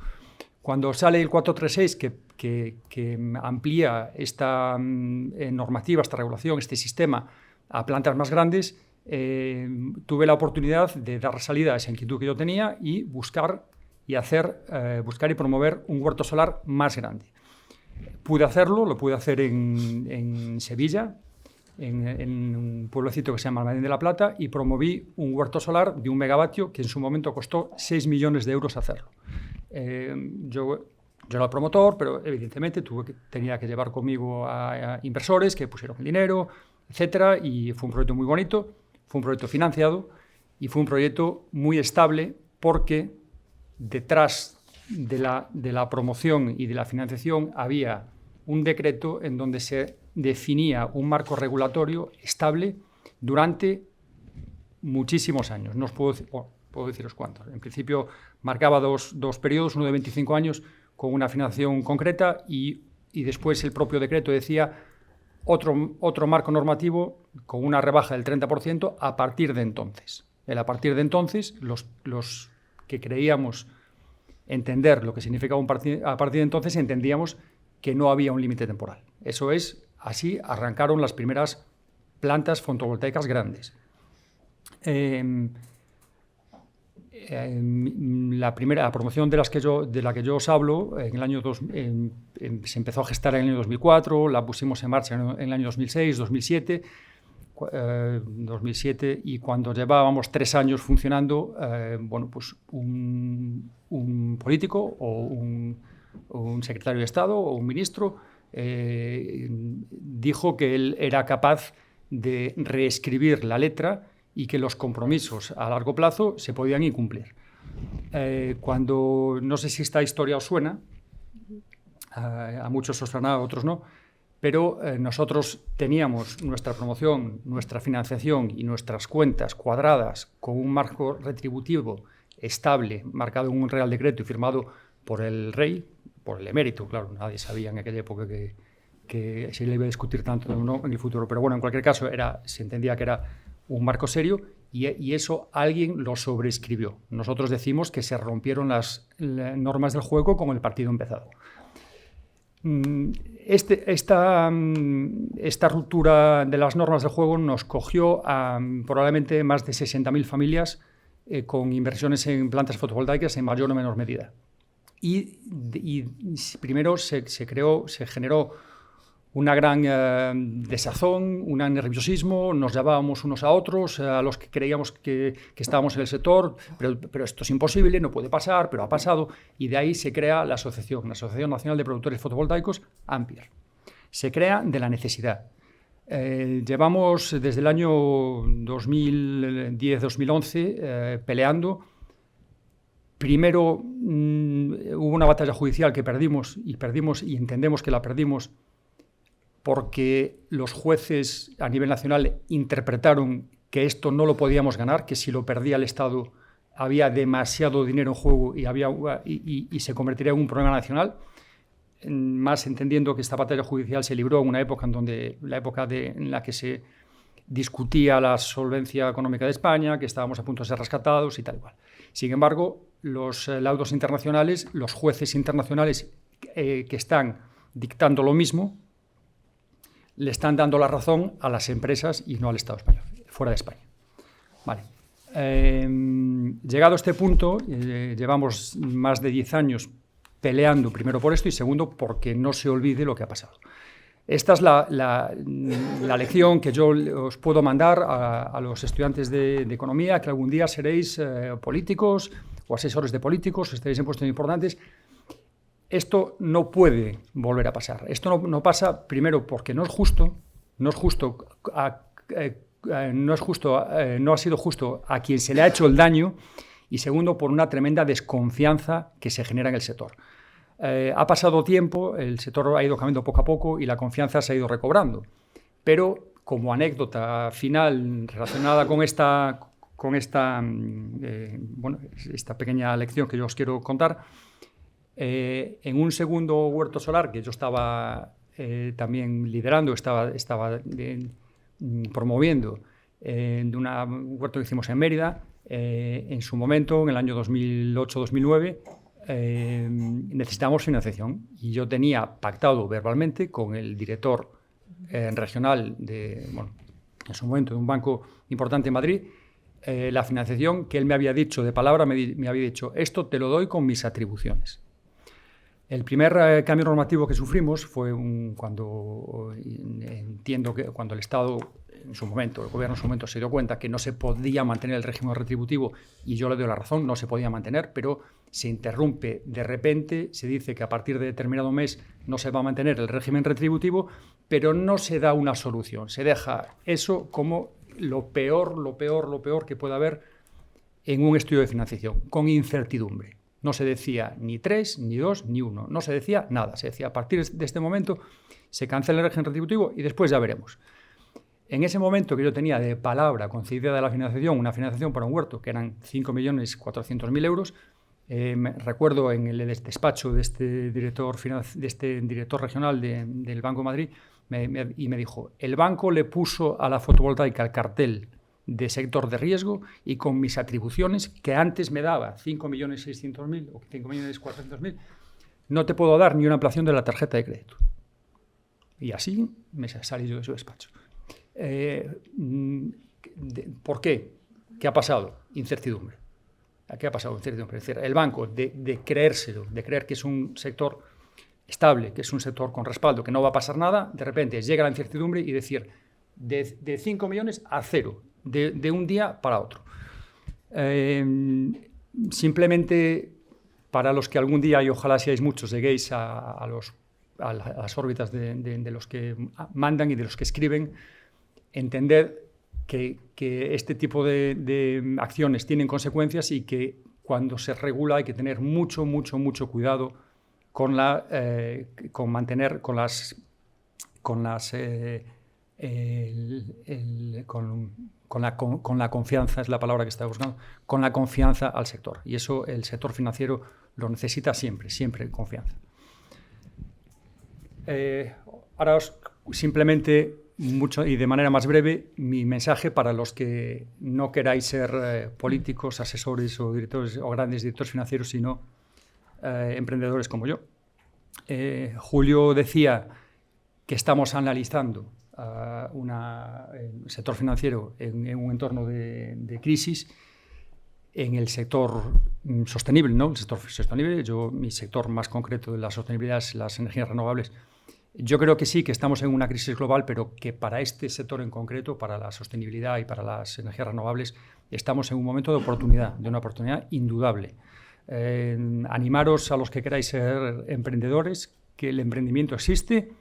Cuando sale el 436 que amplía esta normativa, esta regulación, este sistema a plantas más grandes, tuve la oportunidad de dar salida a esa inquietud que yo tenía y buscar y promover un huerto solar más grande. Pude hacerlo, lo pude hacer en Sevilla, en un pueblecito que se llama Almadén de la Plata, y promoví un huerto solar de 1 megavatio que en su momento costó 6 millones de euros hacerlo. Yo era el promotor, pero evidentemente tenía que llevar conmigo a inversores que pusieron el dinero, etcétera, y fue un proyecto muy bonito, fue un proyecto financiado y fue un proyecto muy estable porque detrás de la promoción y de la financiación había un decreto en donde se definía un marco regulatorio estable durante muchísimos años. No os puedo deciros cuántos. En principio marcaba dos periodos, uno de 25 años con una financiación concreta y después el propio decreto decía otro marco normativo con una rebaja del 30% a partir de entonces. A partir de entonces, los que creíamos entender lo que significaba a partir de entonces, entendíamos que no había un límite temporal. Eso es, así arrancaron las primeras plantas fotovoltaicas grandes. La primera promoción de la que yo os hablo, en el año se empezó a gestar en el año 2004, la pusimos en marcha en el año 2006, 2007, 2007 y cuando llevábamos 3 años funcionando, pues un político o un secretario de Estado o un ministro dijo que él era capaz de reescribir la letra y que los compromisos a largo plazo se podían incumplir. No sé si esta historia os suena, a muchos os suena, a otros no, pero nosotros teníamos nuestra promoción, nuestra financiación y nuestras cuentas cuadradas con un marco retributivo estable, marcado en un Real Decreto y firmado por el rey, por el emérito, claro, nadie sabía en aquella época que se le iba a discutir tanto en el futuro, pero bueno, en cualquier caso se entendía que era un marco serio y eso alguien lo sobreescribió. Nosotros decimos que se rompieron las normas del juego con el partido empezado. Esta ruptura de las normas del juego nos cogió a probablemente más de 60.000 familias con inversiones en plantas fotovoltaicas en mayor o menor medida. Y primero se generó una gran desazón, un gran nerviosismo, nos llamábamos unos a otros, a los que creíamos que estábamos en el sector, pero esto es imposible, no puede pasar, pero ha pasado, y de ahí se crea la Asociación Nacional de Productores Fotovoltaicos, Ampere. Se crea de la necesidad. Llevamos desde el año 2010-2011 peleando. Primero hubo una batalla judicial que perdimos y entendemos que la perdimos porque los jueces a nivel nacional interpretaron que esto no lo podíamos ganar, que si lo perdía el Estado había demasiado dinero en juego y se convertiría en un problema nacional, más entendiendo que esta batalla judicial se libró en una época en la que se discutía la solvencia económica de España, que estábamos a punto de ser rescatados y tal y cual. Sin embargo, los laudos internacionales, los jueces internacionales que están dictando lo mismo, le están dando la razón a las empresas y no al Estado español, fuera de España. Vale. Llegado a este punto, llevamos más de 10 años peleando, primero por esto y segundo porque no se olvide lo que ha pasado. Esta es la lección que yo os puedo mandar a los estudiantes de economía, que algún día seréis políticos o asesores de políticos, estaréis en puestos importantes. Esto no puede volver a pasar. Esto no pasa, primero, porque no ha sido justo a quien se le ha hecho el daño, y segundo, por una tremenda desconfianza que se genera en el sector. Ha pasado tiempo, el sector ha ido cambiando poco a poco y la confianza se ha ido recobrando. Pero como anécdota final relacionada con esta pequeña lección que yo os quiero contar, en un segundo huerto solar que yo estaba también liderando, estaba promoviendo, de un huerto que hicimos en Mérida, en su momento, en el año 2008-2009, necesitábamos financiación y yo tenía pactado verbalmente con el director regional en su momento de un banco importante en Madrid, la financiación que él me había dicho de palabra, me había dicho: esto te lo doy con mis atribuciones. El primer cambio normativo que sufrimos fue cuando el Estado en su momento, el gobierno en su momento se dio cuenta que no se podía mantener el régimen retributivo, y yo le doy la razón, no se podía mantener, pero se interrumpe de repente, se dice que a partir de determinado mes no se va a mantener el régimen retributivo, pero no se da una solución, se deja eso como lo peor que puede haber en un estudio de financiación, con incertidumbre. No se decía ni 3, ni 2, ni 1, no se decía nada, se decía a partir de este momento se cancela el régimen retributivo y después ya veremos. En ese momento que yo tenía de palabra concedida de la financiación, una financiación para un huerto que eran 5.400.000 euros, recuerdo en el despacho de este director regional del Banco de Madrid, y me dijo: el banco le puso a la fotovoltaica el cartel de sector de riesgo y con mis atribuciones, que antes me daba 5.600.000 o 5.400.000, no te puedo dar ni una ampliación de la tarjeta de crédito. Y así me salí yo de su despacho. ¿Por qué? ¿Qué ha pasado? Incertidumbre. ¿Qué ha pasado? Incertidumbre. Es decir, el banco, de creérselo, de creer que es un sector estable, que es un sector con respaldo, que no va a pasar nada, de repente llega la incertidumbre y decir de 5 millones a 0, de un día para otro. Simplemente para los que algún día, y ojalá seáis muchos, lleguéis a las órbitas de los que mandan y de los que escriben, entender que este tipo de acciones tienen consecuencias y que cuando se regula hay que tener mucho cuidado con la confianza, es la palabra que estaba buscando, con la confianza al sector. Y eso el sector financiero lo necesita siempre confianza. Ahora simplemente, mucho y de manera más breve, mi mensaje para los que no queráis ser políticos, asesores o directores o grandes directores financieros, sino emprendedores como yo. Julio decía que estamos analizando el sector financiero en un entorno de crisis, en el sector sostenible, ¿no? El sector sostenible, mi sector más concreto de la sostenibilidad es las energías renovables. Yo creo que sí, que estamos en una crisis global, pero que para este sector en concreto, para la sostenibilidad y para las energías renovables, estamos en un momento de una oportunidad indudable. Animaros a los que queráis ser emprendedores, que el emprendimiento existe,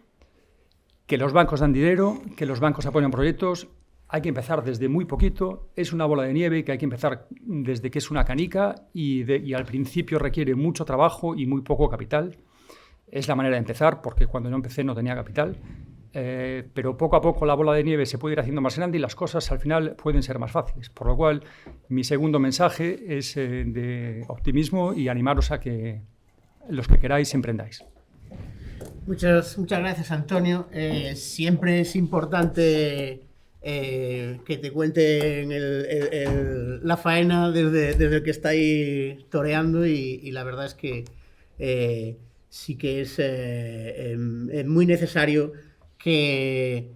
que los bancos dan dinero, que los bancos apoyan proyectos. Hay que empezar desde muy poquito, es una bola de nieve que hay que empezar desde que es una canica y al principio requiere mucho trabajo y muy poco capital. Es la manera de empezar, porque cuando yo empecé no tenía capital. pero poco a poco la bola de nieve se puede ir haciendo más grande y las cosas al final pueden ser más fáciles. Por lo cual, mi segundo mensaje es de optimismo y animaros a que los que queráis emprendáis. Muchas gracias, Antonio. Siempre es importante que te cuenten la faena desde el que estáis toreando y la verdad es que sí que es muy necesario que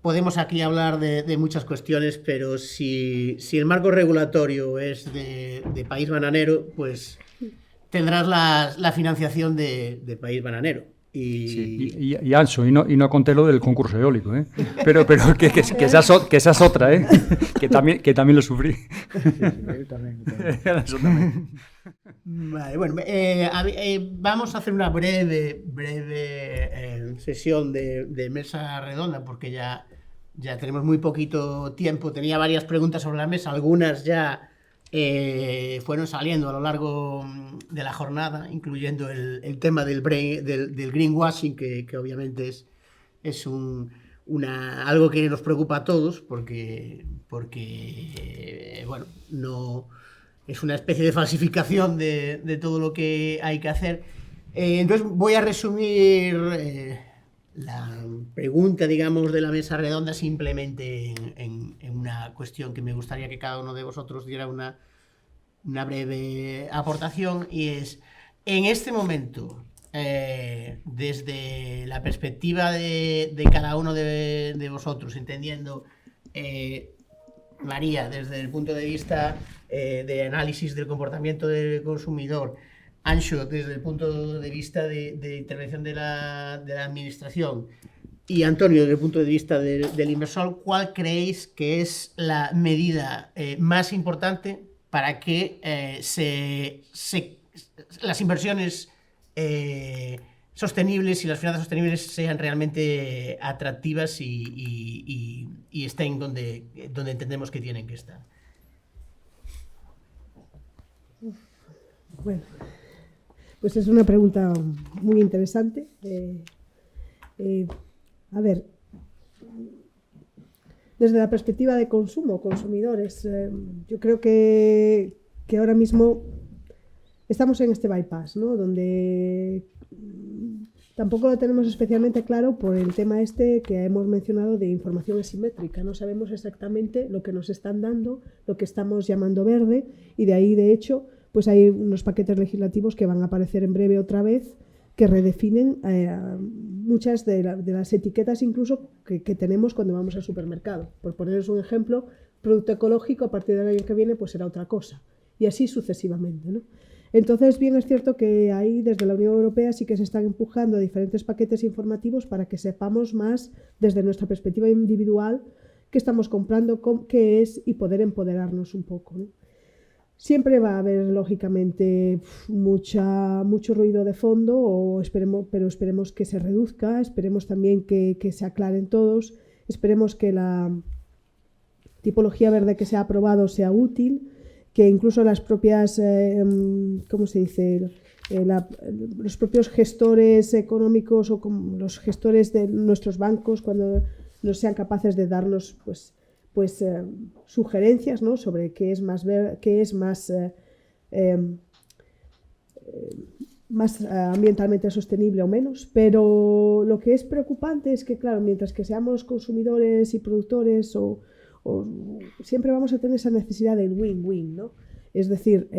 podemos aquí hablar de muchas cuestiones, pero si el marco regulatorio es de país bananero, pues tendrás la financiación de país bananero. Y Ancho, y no conté lo del concurso eólico, ¿eh? Pero que esa es otra, ¿eh? que también lo sufrí. Sí, también. Eso también. Vale, bueno, vamos a hacer una breve sesión de mesa redonda porque ya tenemos muy poquito tiempo. Tenía varias preguntas sobre la mesa, algunas ya fueron saliendo a lo largo de la jornada, incluyendo el tema del greenwashing, que obviamente es algo que nos preocupa a todos, porque bueno, no es una especie de falsificación de todo lo que hay que hacer. Entonces voy a resumir la pregunta, digamos, de la mesa redonda simplemente en una cuestión que me gustaría que cada uno de vosotros diera una breve aportación, y es, en este momento, desde la perspectiva de cada uno de vosotros, entendiendo, María, desde el punto de vista de análisis del comportamiento del consumidor, Anxo, desde el punto de vista de intervención de la administración, y Antonio, desde el punto de vista del inversor, ¿cuál creéis que es la medida más importante para que las inversiones sostenibles y las finanzas sostenibles sean realmente atractivas y estén donde entendemos que tienen que estar? Bueno, pues es una pregunta muy interesante. A ver, desde la perspectiva de consumo, consumidores, yo creo que ahora mismo estamos en este bypass, ¿no? Donde tampoco lo tenemos especialmente claro por el tema este que hemos mencionado de información asimétrica. No sabemos exactamente lo que nos están dando, lo que estamos llamando verde, y de ahí, de hecho, pues hay unos paquetes legislativos que van a aparecer en breve otra vez, que redefinen muchas de las etiquetas incluso que tenemos cuando vamos al supermercado. Por poneros un ejemplo, producto ecológico a partir del año que viene pues será otra cosa, y así sucesivamente, ¿no? Entonces, bien es cierto que ahí desde la Unión Europea sí que se están empujando diferentes paquetes informativos para que sepamos más desde nuestra perspectiva individual qué estamos comprando, qué es, y poder empoderarnos un poco, ¿no? Siempre va a haber, lógicamente, mucho ruido de fondo, pero esperemos que se reduzca, esperemos también que se aclaren todos, esperemos que la tipología verde que se ha aprobado sea útil, que incluso las propias, ¿cómo se dice?, los propios gestores económicos o los gestores de nuestros bancos, cuando no sean capaces de darnos sugerencias, ¿no?, sobre qué es más ambientalmente sostenible o menos. Pero lo que es preocupante es que, claro, mientras que seamos consumidores y productores, siempre vamos a tener esa necesidad del win-win, ¿no? Es decir,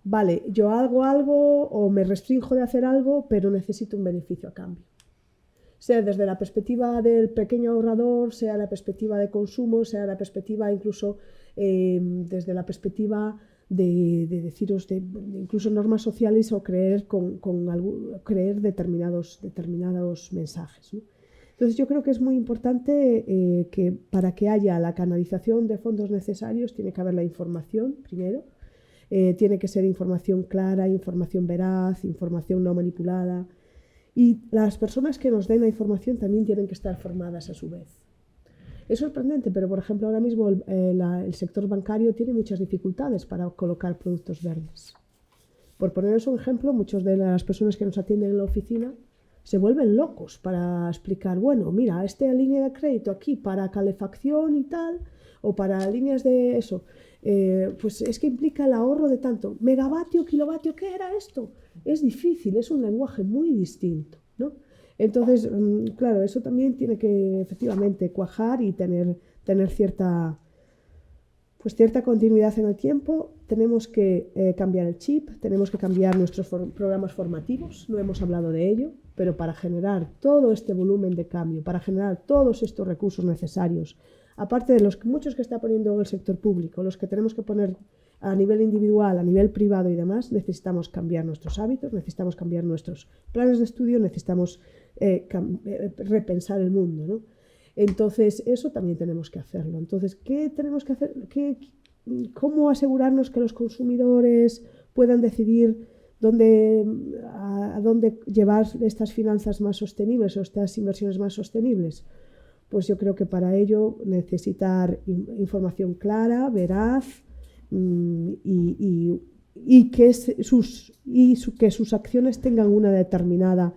vale, yo hago algo o me restrinjo de hacer algo, pero necesito un beneficio a cambio. Sea desde la perspectiva del pequeño ahorrador, sea la perspectiva de consumo, sea la perspectiva incluso desde la perspectiva de deciros de incluso normas sociales, o creer creer determinados mensajes, ¿no? Entonces yo creo que es muy importante que para que haya la canalización de fondos necesarios tiene que haber la información primero, tiene que ser información clara, información veraz, información no manipulada. Y las personas que nos den la información también tienen que estar formadas a su vez. Es sorprendente, pero por ejemplo ahora mismo el sector bancario tiene muchas dificultades para colocar productos verdes. Por poneros un ejemplo, muchas de las personas que nos atienden en la oficina se vuelven locos para explicar, bueno, mira, esta línea de crédito aquí para calefacción y tal, o para líneas de eso, pues es que implica el ahorro de tanto megavatio, kilovatio, ¿qué era esto? Es difícil, es un lenguaje muy distinto, ¿no? Entonces, claro, eso también tiene que efectivamente cuajar y tener cierta continuidad en el tiempo. Tenemos que cambiar el chip, tenemos que cambiar nuestros programas formativos, no hemos hablado de ello, pero para generar todo este volumen de cambio, para generar todos estos recursos necesarios, aparte de los muchos que está poniendo el sector público, los que tenemos que poner a nivel individual, a nivel privado y demás, necesitamos cambiar nuestros hábitos, necesitamos cambiar nuestros planes de estudio, necesitamos repensar el mundo, ¿no? Entonces, eso también tenemos que hacerlo. Entonces, ¿qué tenemos que hacer? ¿Cómo asegurarnos que los consumidores puedan decidir a dónde llevar estas finanzas más sostenibles o estas inversiones más sostenibles? Pues yo creo que para ello necesitar información clara, veraz y que sus acciones tengan una determinada,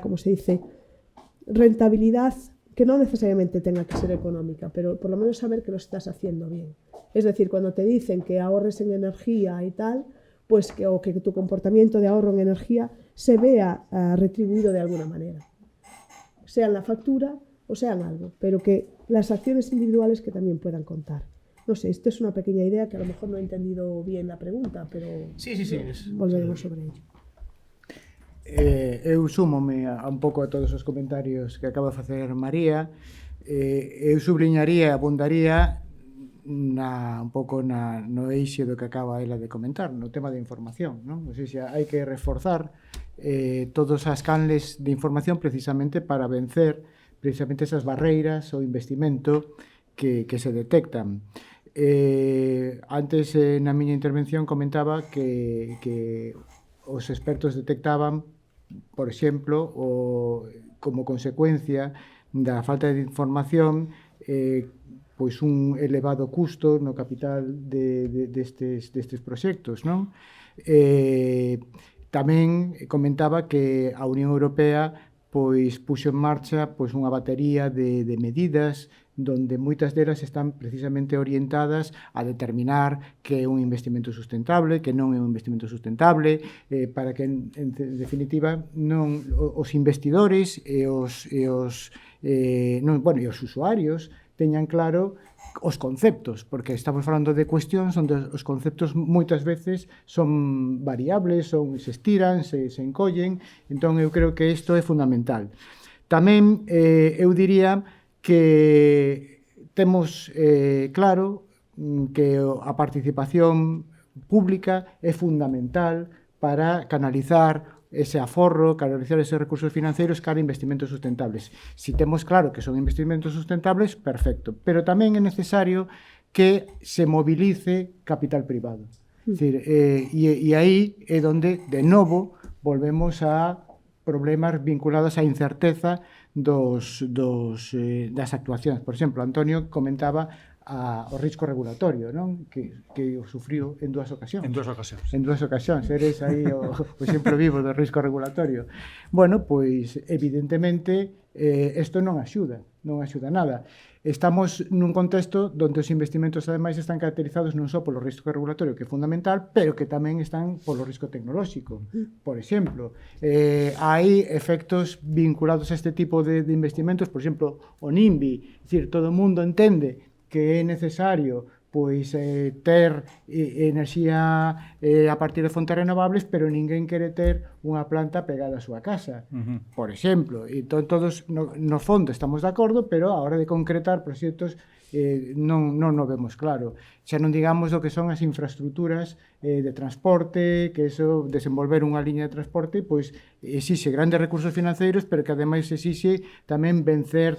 como se dice, rentabilidad, que no necesariamente tenga que ser económica, pero por lo menos saber que lo estás haciendo bien. Es decir, cuando te dicen que ahorres en energía y tal, pues que tu comportamiento de ahorro en energía se vea retribuido de alguna manera, sea en la factura o sea en algo, pero que las acciones individuales que también puedan contar. No sé, esto es una pequeña idea que a lo mejor no he entendido bien la pregunta, pero Sí. volveremos sobre ello. Eu súmome a un pouco a todos os comentarios que acaba de facer María. Eu subliñaría, abundaría un pouco no eixe do que acaba ela de comentar, no tema de información, non? O sea, hai que reforzar todas as canles de información precisamente para vencer precisamente esas barreiras ao investimento que se detectan. Antes, na miña intervención, comentaba que os expertos detectaban, por exemplo, como consecuencia da falta de información, pois un elevado custo no capital destes proxectos, non? Tamén comentaba que a Unión Europea pois puxo en marcha pois unha batería de medidas donde moitas delas están precisamente orientadas a determinar que é un investimento sustentable, que non é un investimento sustentable, para que, en definitiva, non os investidores e os usuarios teñan claro os conceptos, porque estamos falando de cuestións onde os conceptos moitas veces son variables, se estiran, se encollen, entón eu creo que isto é fundamental. Tamén eu diría que temos claro que a participación pública é fundamental para canalizar ese aforro, canalizar eses recursos financeiros cara a investimentos sustentables. Si temos claro que son investimentos sustentables, perfecto. Pero tamén é necesario que se movilice capital privado. Es decir, e aí é onde, de novo, volvemos a problemas vinculados á incerteza das actuacións. Por exemplo, Antonio comentaba o risco regulatorio, non? Que o sufriu en dúas ocasións. En dúas ocasións. En dúas ocasións. Eres aí o exemplo vivo do risco regulatorio. Bueno, pois, evidentemente, isto non axuda nada. Estamos nun contexto onde os investimentos, ademais, están caracterizados non só polo risco regulatorio, que é fundamental, pero que tamén están polo risco tecnolóxico. Por exemplo, hai efectos vinculados a este tipo de investimentos, por exemplo, o NIMBY, é dicir, todo o mundo entende que é necesario pois ter enerxía a partir de fontes renovables, pero ninguén quere ter unha planta pegada á súa casa, por exemplo. Entón, todos, no fondo, estamos de acordo, pero a hora de concretar proxectos non o vemos claro. Xa non digamos o que son as infraestructuras de transporte, que eso, desenvolver unha liña de transporte, pois exixe grandes recursos financeiros, pero que ademais exixe tamén vencer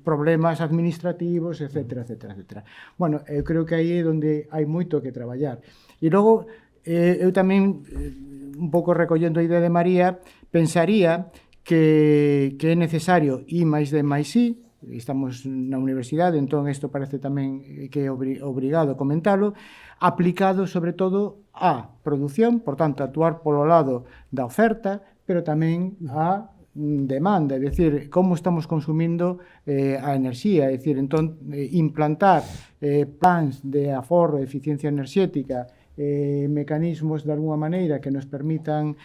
problemas administrativos, etc. Bueno, eu creo que aí é onde hai moito que traballar. E logo, eu tamén, un pouco recollendo a idea de María, pensaría que é necesario I+D+I, estamos na universidade, entón isto parece tamén que é obrigado a comentalo, aplicado sobre todo á produción, por tanto, actuar polo lado da oferta, pero tamén a demanda, é dicir, como estamos consumindo a enerxía, é dicir, entón, implantar plans de aforro, de eficiencia enerxética, mecanismos de alguma maneira que nos permitan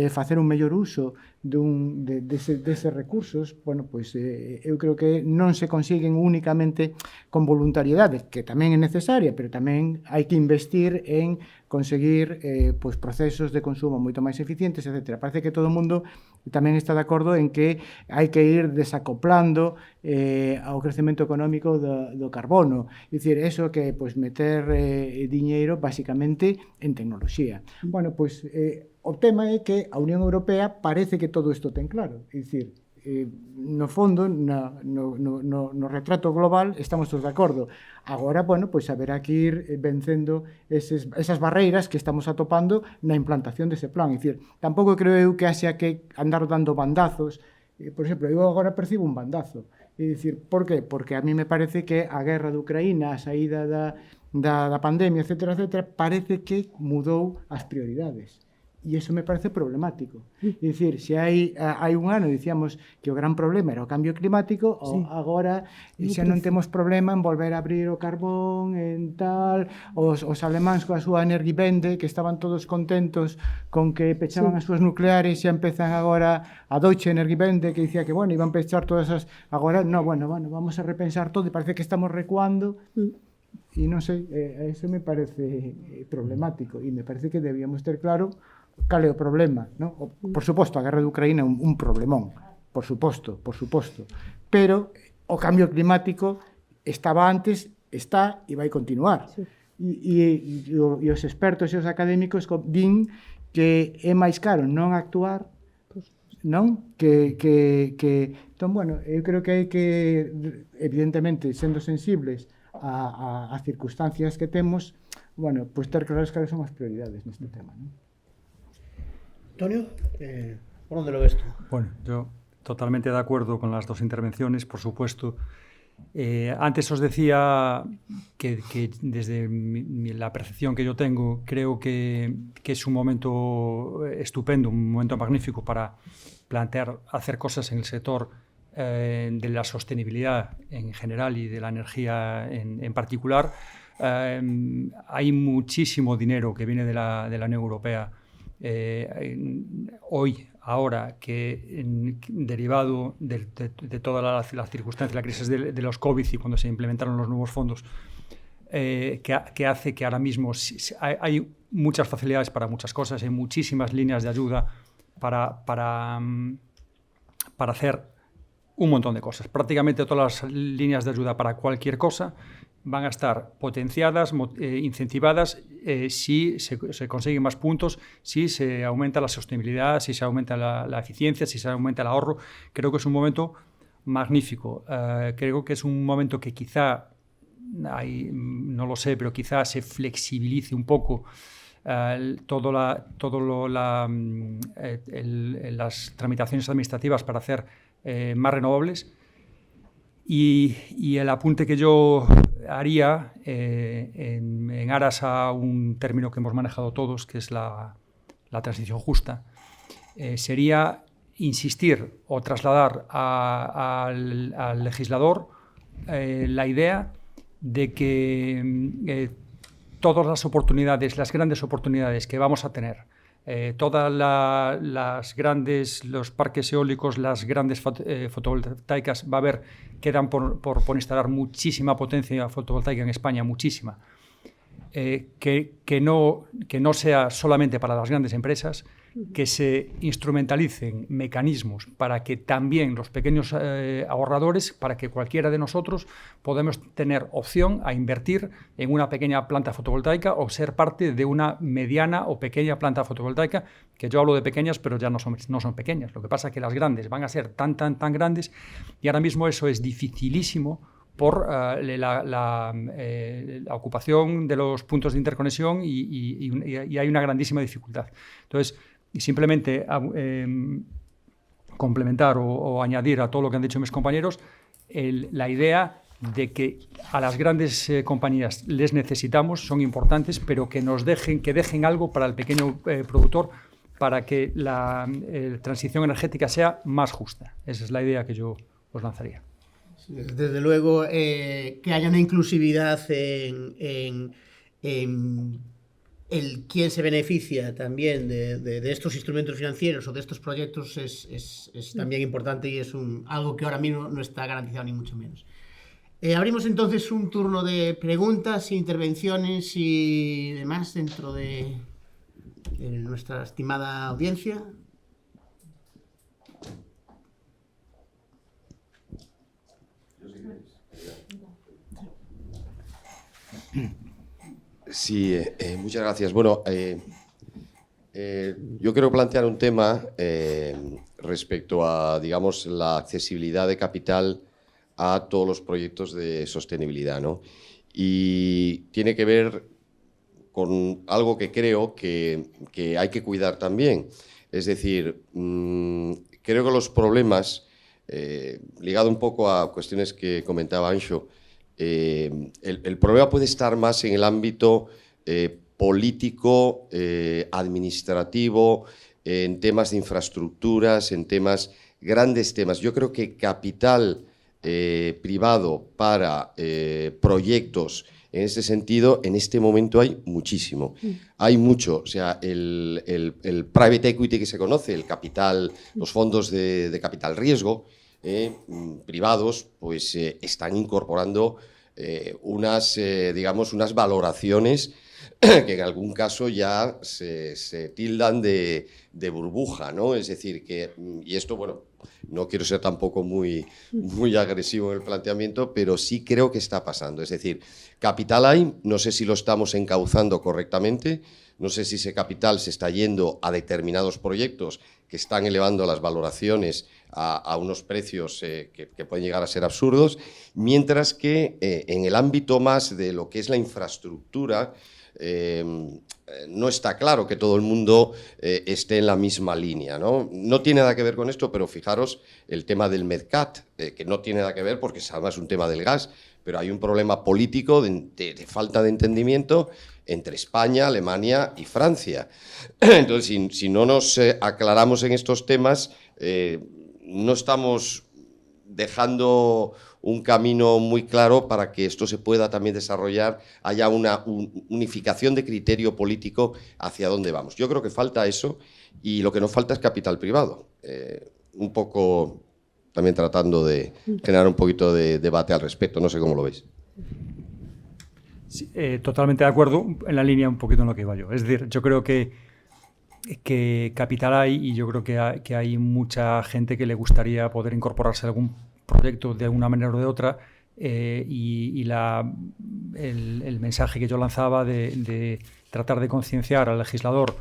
facer un mellor uso deses recursos, bueno, pois eu creo que non se consiguen únicamente con voluntariedade, que tamén é necesaria, pero tamén hai que investir en conseguir pois procesos de consumo moito máis eficientes, etc. Parece que todo o mundo tamén está de acordo en que hai que ir desacoplando ao crecemento económico do carbono. É dicir, eso que pois meter diñeiro basicamente en tecnoloxía. Bueno, pois o tema é que a Unión Europea parece que todo isto ten claro. É dicir, no fondo, no retrato global, estamos todos de acordo. Agora, bueno, pois haberá que ir vencendo esas barreiras que estamos atopando na implantación dese plan. É dicir, tampouco creo eu que haxa que andar dando bandazos. Por exemplo, eu agora percibo un bandazo. É dicir, por qué? Porque a mí me parece que a guerra de Ucraína, a saída da pandemia, etcétera, etcétera, parece que mudou as prioridades. E iso me parece problemático. É dicir, se hai un ano dicíamos que o gran problema era o cambio climático, sí. Agora xa non temos problema en volver a abrir o carbón, en tal, os alemáns coa súa Energiewende, que estaban todos contentos con que pechaban as súas nucleares, xa empezan agora a Deutsche Energiewende, que dicía que, bueno, iban a pechar todas as... Agora, no, bueno, vamos a repensar todo, e parece que estamos recuando... E non sei, eso me parece problemático, e me parece que debíamos ter claro cal é o problema, non? Por suposto, a guerra de Ucraína é un problemón, por suposto, pero o cambio climático estaba antes, está e vai continuar. Sí. E os expertos e os académicos din que é máis caro non actuar, non? Entón, bueno, eu creo que hai que, evidentemente, sendo sensibles a circunstancias que temos, bueno, pois ter claras cales son as prioridades neste tema, non? Antonio, ¿por dónde lo ves tú? Bueno, yo totalmente de acuerdo con las dos intervenciones, por supuesto. Antes os decía que desde la percepción que yo tengo, creo que es un momento estupendo, un momento magnífico para plantear, hacer cosas en el sector de la sostenibilidad en general y de la energía en particular. Hay muchísimo dinero que viene de la Unión Europea hoy, ahora, que derivado de toda la circunstancia, la crisis de los COVID y cuando se implementaron los nuevos fondos, que hace que ahora mismo hay muchas facilidades para muchas cosas, hay muchísimas líneas de ayuda para hacer un montón de cosas. Prácticamente todas las líneas de ayuda para cualquier cosa van a estar potenciadas, incentivadas, si se consiguen más puntos, si se aumenta la sostenibilidad, si se aumenta la eficiencia, si se aumenta el ahorro. Creo que es un momento magnífico. Creo que es un momento que quizá, no lo sé, pero quizá se flexibilice un poco las tramitaciones administrativas para hacer más renovables. Y el apunte que yo haría en aras a un término que hemos manejado todos, que es la transición justa, sería insistir o trasladar al legislador la idea de que todas las oportunidades, las grandes oportunidades que vamos a tener, todas los parques eólicos, las grandes fotovoltaicas, va a haber, quedan por instalar muchísima potencia fotovoltaica en España, muchísima, que no sea solamente para las grandes empresas, que se instrumentalicen mecanismos para que también los pequeños ahorradores, para que cualquiera de nosotros podamos tener opción a invertir en una pequeña planta fotovoltaica o ser parte de una mediana o pequeña planta fotovoltaica, que yo hablo de pequeñas, pero ya no son pequeñas. Lo que pasa es que las grandes van a ser tan grandes y ahora mismo eso es dificilísimo por la ocupación de los puntos de interconexión y hay una grandísima dificultad. Entonces, simplemente complementar o añadir a todo lo que han dicho mis compañeros la idea de que a las grandes compañías les necesitamos, son importantes, pero que dejen algo para el pequeño productor, para que la transición energética sea más justa. Esa es la idea que yo os lanzaría. Desde luego, que haya una inclusividad en el quién se beneficia también de estos instrumentos financieros o de estos proyectos es también importante y es algo que ahora mismo no está garantizado ni mucho menos. Abrimos entonces un turno de preguntas, intervenciones y demás dentro de nuestra estimada audiencia. Sí, muchas gracias. Bueno, yo quiero plantear un tema respecto a, digamos, la accesibilidad de capital a todos los proyectos de sostenibilidad, ¿no? Y tiene que ver con algo que creo que hay que cuidar también. Es decir, creo que los problemas, ligado un poco a cuestiones que comentaba Anxo, el problema puede estar más en el ámbito político, administrativo, en temas de infraestructuras, en grandes temas. Yo creo que capital privado para proyectos en este sentido, en este momento hay muchísimo. Hay mucho, o sea, el private equity que se conoce, el capital, los fondos de capital riesgo, privados, pues están incorporando digamos, unas valoraciones que en algún caso ya se tildan de burbuja, ¿no? Es decir, y esto, bueno, no quiero ser tampoco muy agresivo en el planteamiento, pero sí creo que está pasando. Es decir, capital hay, no sé si lo estamos encauzando correctamente, no sé si ese capital se está yendo a determinados proyectos que están elevando las valoraciones a unos precios que pueden llegar a ser absurdos, mientras que en el ámbito más de lo que es la infraestructura, no está claro que todo el mundo esté en la misma línea, ¿no? No tiene nada que ver con esto, pero fijaros el tema del MEDCAT, que no tiene nada que ver porque además es un tema del gas, pero hay un problema político de falta de entendimiento entre España, Alemania y Francia. Entonces, si no nos aclaramos en estos temas, no estamos dejando un camino muy claro para que esto se pueda también desarrollar, haya una unificación de criterio político hacia dónde vamos. Yo creo que falta eso y lo que nos falta es capital privado. Un poco también tratando de generar un poquito de debate al respecto, no sé cómo lo veis. Sí, totalmente de acuerdo, en la línea un poquito en lo que iba yo. Es decir, yo creo que capital hay y yo creo que hay mucha gente que le gustaría poder incorporarse a algún proyecto de alguna manera o de otra y el mensaje que yo lanzaba de tratar de concienciar al legislador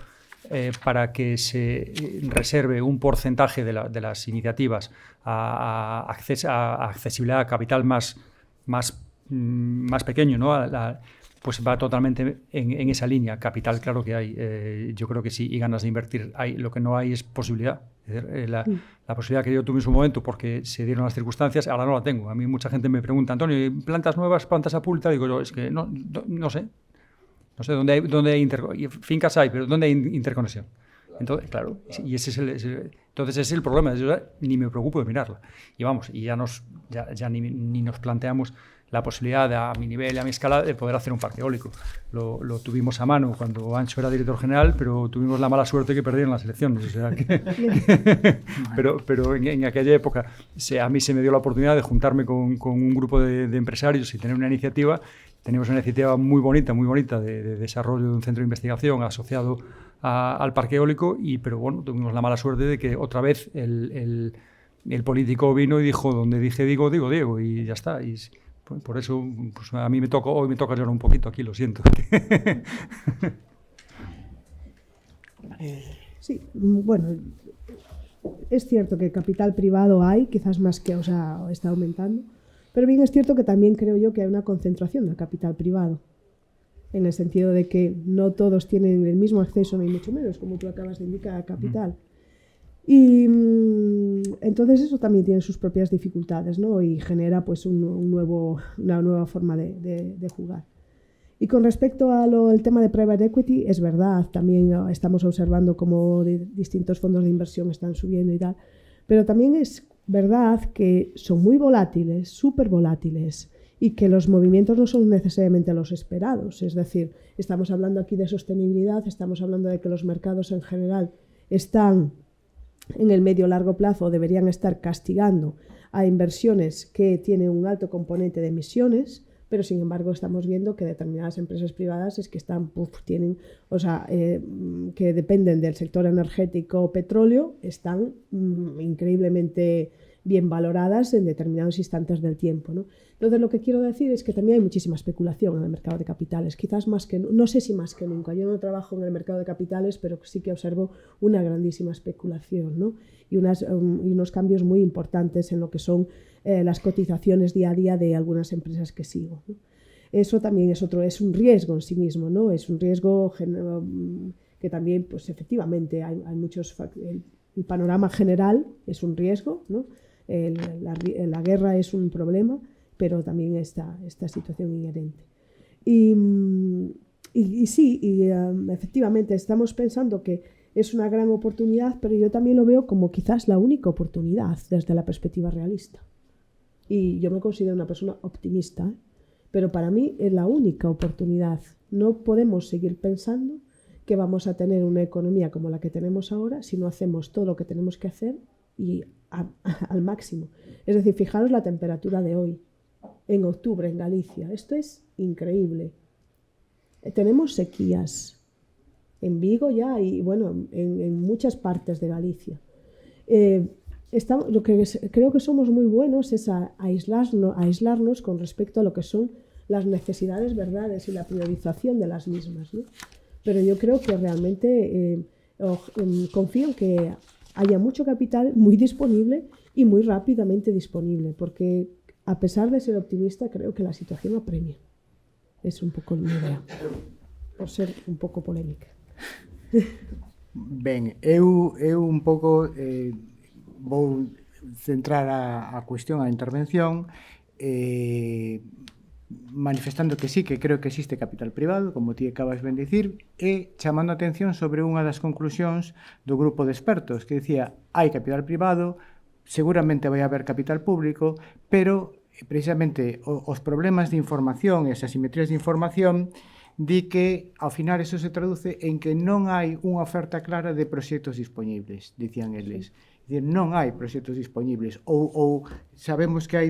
para que se reserve un porcentaje de las iniciativas a accesibilidad a capital más pequeño, ¿no? Pues va totalmente en esa línea. Capital, claro que hay. Yo creo que sí, y ganas de invertir hay. Lo que no hay es posibilidad. Es decir, la posibilidad que yo tuve en su momento porque se dieron las circunstancias, ahora no la tengo. A mí mucha gente me pregunta, Antonio, ¿plantas nuevas, plantas a pulta? Digo yo, es que no sé. No sé dónde hay fincas hay, pero ¿dónde hay interconexión? Entonces, claro, y ese es el problema. Yo ni me preocupo de mirarla. Y vamos, y ya ni nos planteamos la posibilidad a mi nivel y a mi escala de poder hacer un parque eólico. Lo tuvimos a mano cuando Anxo era director general, pero tuvimos la mala suerte que perdieron las elecciones. O sea que pero en aquella época a mí se me dio la oportunidad de juntarme con un grupo de empresarios y tener una iniciativa. Tenemos una iniciativa muy bonita de desarrollo de un centro de investigación asociado al parque eólico, pero bueno, tuvimos la mala suerte de que otra vez el político vino y dijo, donde dije digo Diego, y ya está. Y por eso pues a mí hoy me toca llorar un poquito aquí, lo siento. Sí, bueno, es cierto que capital privado hay, quizás más que, está aumentando, pero bien es cierto que también creo yo que hay una concentración del capital privado, en el sentido de que no todos tienen el mismo acceso, ni mucho menos, como tú acabas de indicar, a capital. Y entonces eso también tiene sus propias dificultades, ¿no? Y genera pues una nueva forma de jugar. Y con respecto al tema de private equity, es verdad, también estamos observando cómo distintos fondos de inversión están subiendo y tal, pero también es verdad que son muy volátiles, súper volátiles, y que los movimientos no son necesariamente los esperados. Es decir, estamos hablando aquí de sostenibilidad, estamos hablando de que los mercados en general están en el medio-largo plazo, deberían estar castigando a inversiones que tienen un alto componente de emisiones, pero sin embargo estamos viendo que determinadas empresas privadas es que están, que dependen del sector energético o petróleo, están increíblemente bien valoradas en determinados instantes del tiempo, ¿no? Entonces, lo que quiero decir es que también hay muchísima especulación en el mercado de capitales, quizás más que, no sé si más que nunca. Yo no trabajo en el mercado de capitales, pero sí que observo una grandísima especulación, ¿no? Y unos cambios muy importantes en lo que son las cotizaciones día a día de algunas empresas que sigo, ¿no? Eso también es un riesgo en sí mismo, ¿no? Es un riesgo que también, pues efectivamente, hay muchos. El panorama general es un riesgo, ¿no? La guerra es un problema, pero también esta situación inherente. Efectivamente, estamos pensando que es una gran oportunidad, pero yo también lo veo como quizás la única oportunidad desde la perspectiva realista. Y yo me considero una persona optimista, ¿eh? Pero para mí es la única oportunidad. No podemos seguir pensando que vamos a tener una economía como la que tenemos ahora si no hacemos todo lo que tenemos que hacer y al máximo. Es decir, fijaros la temperatura de hoy, en octubre en Galicia. Esto es increíble. Tenemos sequías en Vigo ya y bueno, en muchas partes de Galicia. Lo que creo que somos muy buenos es a aislarnos con respecto a lo que son las necesidades verdades y la priorización de las mismas, ¿no? Pero yo creo que realmente confío en que haya mucho capital muy disponible y muy rápidamente disponible, porque a pesar de ser optimista, creo que la situación apremia. Es un poco mi idea, por ser un pouco polémica. Ben, eu un pouco vou centrar a cuestión, a intervención, manifestando que sí, que creo que existe capital privado, como ti acabas ben dicir, e chamando a atención sobre unha das conclusións do grupo de expertos, que decía, hai capital privado, seguramente vai haber capital público, pero precisamente os problemas de información e as asimetrías de información di que ao final eso se traduce en que non hai unha oferta clara de proxectos disponibles, dicían eles. Dicir, non hai proxectos disponibles ou sabemos que hai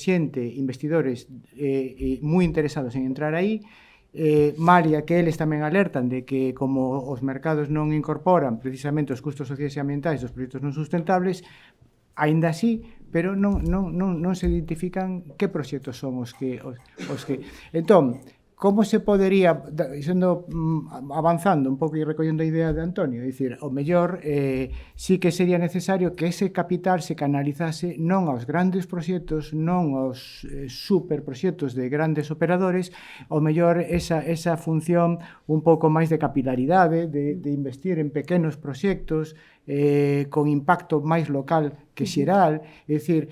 xente, investidores moi interesados en entrar aí, malia que eles tamén alertan de que como os mercados non incorporan precisamente os custos sociais e ambientais dos proxectos non sustentables, aínda así, pero non se identifican que proxectos son os que... Entón, como se podería, avanzando un pouco e recollendo a idea de Antonio, dicir, o mellor sí que sería necesario que ese capital se canalizase non aos grandes proxectos, non aos superproxectos de grandes operadores, o mellor esa función un pouco máis de capilaridade, de investir en pequenos proxectos, con impacto máis local que xeral, é dicir,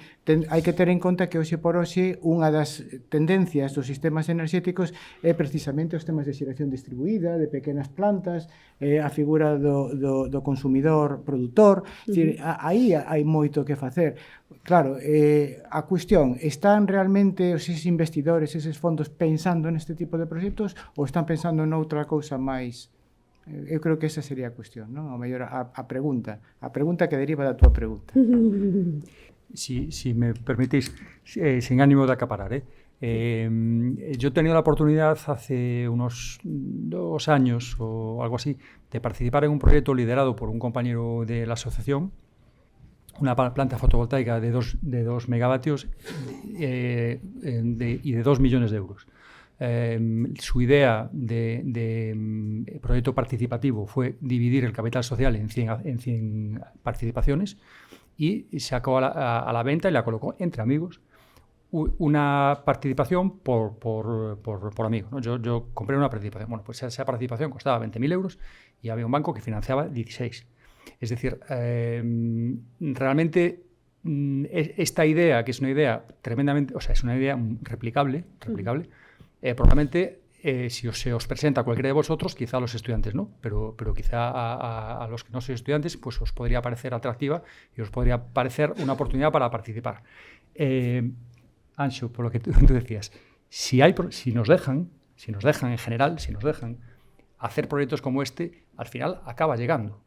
hai que ter en conta que hoxe por hoxe unha das tendencias dos sistemas enerxéticos é precisamente os temas de xeración distribuída, de pequenas plantas, a figura do consumidor produtor, dicir, aí hai moito que facer. Claro, a cuestión, están realmente eses investidores, eses fondos pensando neste tipo de proxectos ou están pensando noutra cousa máis? Eu creo que esa sería a cuestión, non? Ou mellor a pregunta que deriva da túa pregunta. Si me permitís, sin ánimo de acaparar, yo he tenido la oportunidad hace unos 2 años o algo así de participar en un proyecto liderado por un compañero de la asociación, una planta fotovoltaica de 2 megavatios y de 2 millones de euros. Su idea de proyecto participativo fue dividir el capital social en 100 participaciones y sacó a la venta y la colocó entre amigos una participación por amigo, ¿no? Yo compré una participación. Bueno, pues esa participación costaba 20.000 euros y había un banco que financiaba 16. Es decir, realmente esta idea, que es una idea tremendamente, o sea, es una idea replicable, probablemente si se os presenta a cualquiera de vosotros, quizá a los estudiantes no, pero quizá a los que no sois estudiantes, pues os podría parecer atractiva y os podría parecer una oportunidad para participar. Anxo, por lo que tú decías, si nos dejan en general, si nos dejan hacer proyectos como este, al final acaba llegando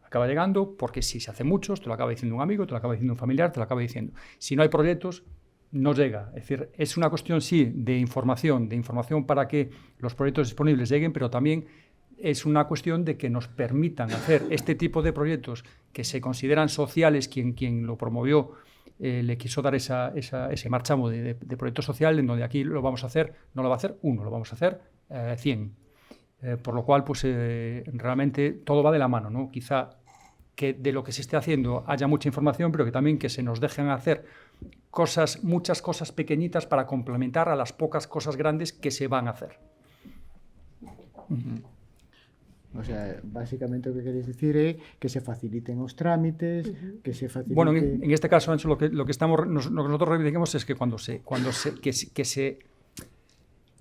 porque si se hacen muchos, te lo acaba diciendo un amigo, te lo acaba diciendo un familiar, te lo acaba diciendo. Si no hay proyectos, no llega. Es decir, es una cuestión, sí, de información para que los proyectos disponibles lleguen, pero también es una cuestión de que nos permitan hacer este tipo de proyectos que se consideran sociales. Quien lo promovió le quiso dar ese marchamo de proyecto social, en donde aquí lo vamos a hacer, no lo va a hacer uno, lo vamos a hacer 100. Por lo cual, pues realmente todo va de la mano, ¿no? Quizá que de lo que se esté haciendo haya mucha información, pero que también que se nos dejen hacer muchas cosas pequeñitas para complementar a las pocas cosas grandes que se van a hacer. O sea, básicamente o que queréis dicir é que se faciliten os trámites, que se facilite... Bueno, en este caso, Ancho, lo que nosotros reivindicamos es que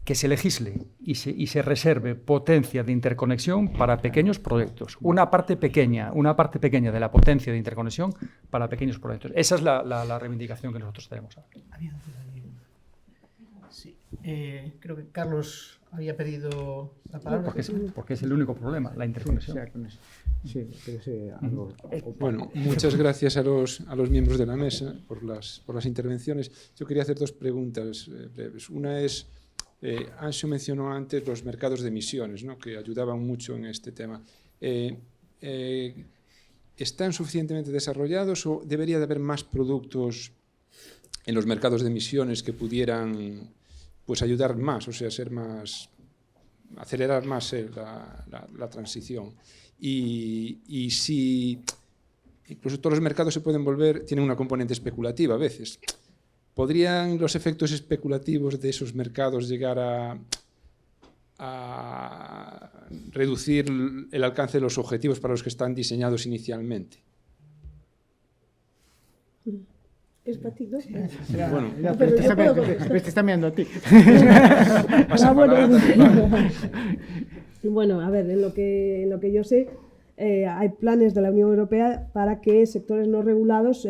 que se legisle y se reserve potencia de interconexión para pequeños proyectos. Una parte pequeña de la potencia de interconexión para pequeños proyectos. Esa es la reivindicación que nosotros tenemos. Sí. Creo que Carlos había pedido la palabra. Porque es el único problema, la interconexión. Sí, pero sí, algo... Bueno, muchas gracias a los miembros de la mesa por las intervenciones. Yo quería hacer dos preguntas breves. Una es... Anxo mencionó antes los mercados de emisiones, ¿no?, que ayudaban mucho en este tema. ¿Están suficientemente desarrollados o debería de haber más productos en los mercados de emisiones que pudieran, pues, ayudar más, o sea, acelerar más la transición? Y si incluso todos los mercados se pueden tienen una componente especulativa a veces. ¿Podrían los efectos especulativos de esos mercados llegar a reducir el alcance de los objetivos para los que están diseñados inicialmente? Es para ti, ¿no? Bueno, pero te está mirando a ti. Bueno, a ver, en lo que yo sé, hay planes de la Unión Europea para que sectores no regulados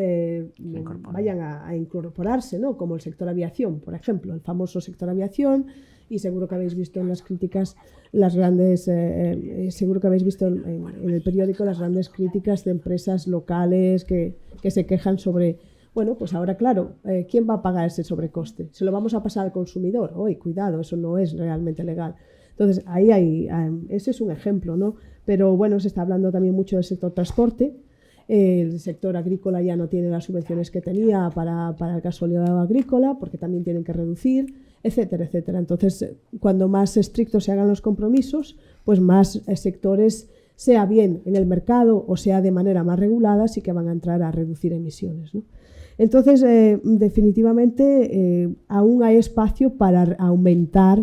vayan a incorporarse, ¿no? Como el sector aviación, por ejemplo, el famoso sector aviación, y seguro que habéis visto en las críticas seguro que habéis visto en el periódico las grandes críticas de empresas locales que se quejan sobre, bueno, pues ahora claro, ¿quién va a pagar ese sobrecoste? ¿Se lo vamos a pasar al consumidor? ¡Uy, cuidado, eso no es realmente legal! Entonces, ese es un ejemplo, ¿no? Pero bueno, se está hablando también mucho del sector transporte. El sector agrícola ya no tiene las subvenciones que tenía para el gasóleo agrícola, porque también tienen que reducir, etcétera, etcétera. Entonces, cuando más estrictos se hagan los compromisos, pues más sectores, sea bien en el mercado o sea de manera más regulada, sí que van a entrar a reducir emisiones, ¿no? Entonces, definitivamente, aún hay espacio para aumentar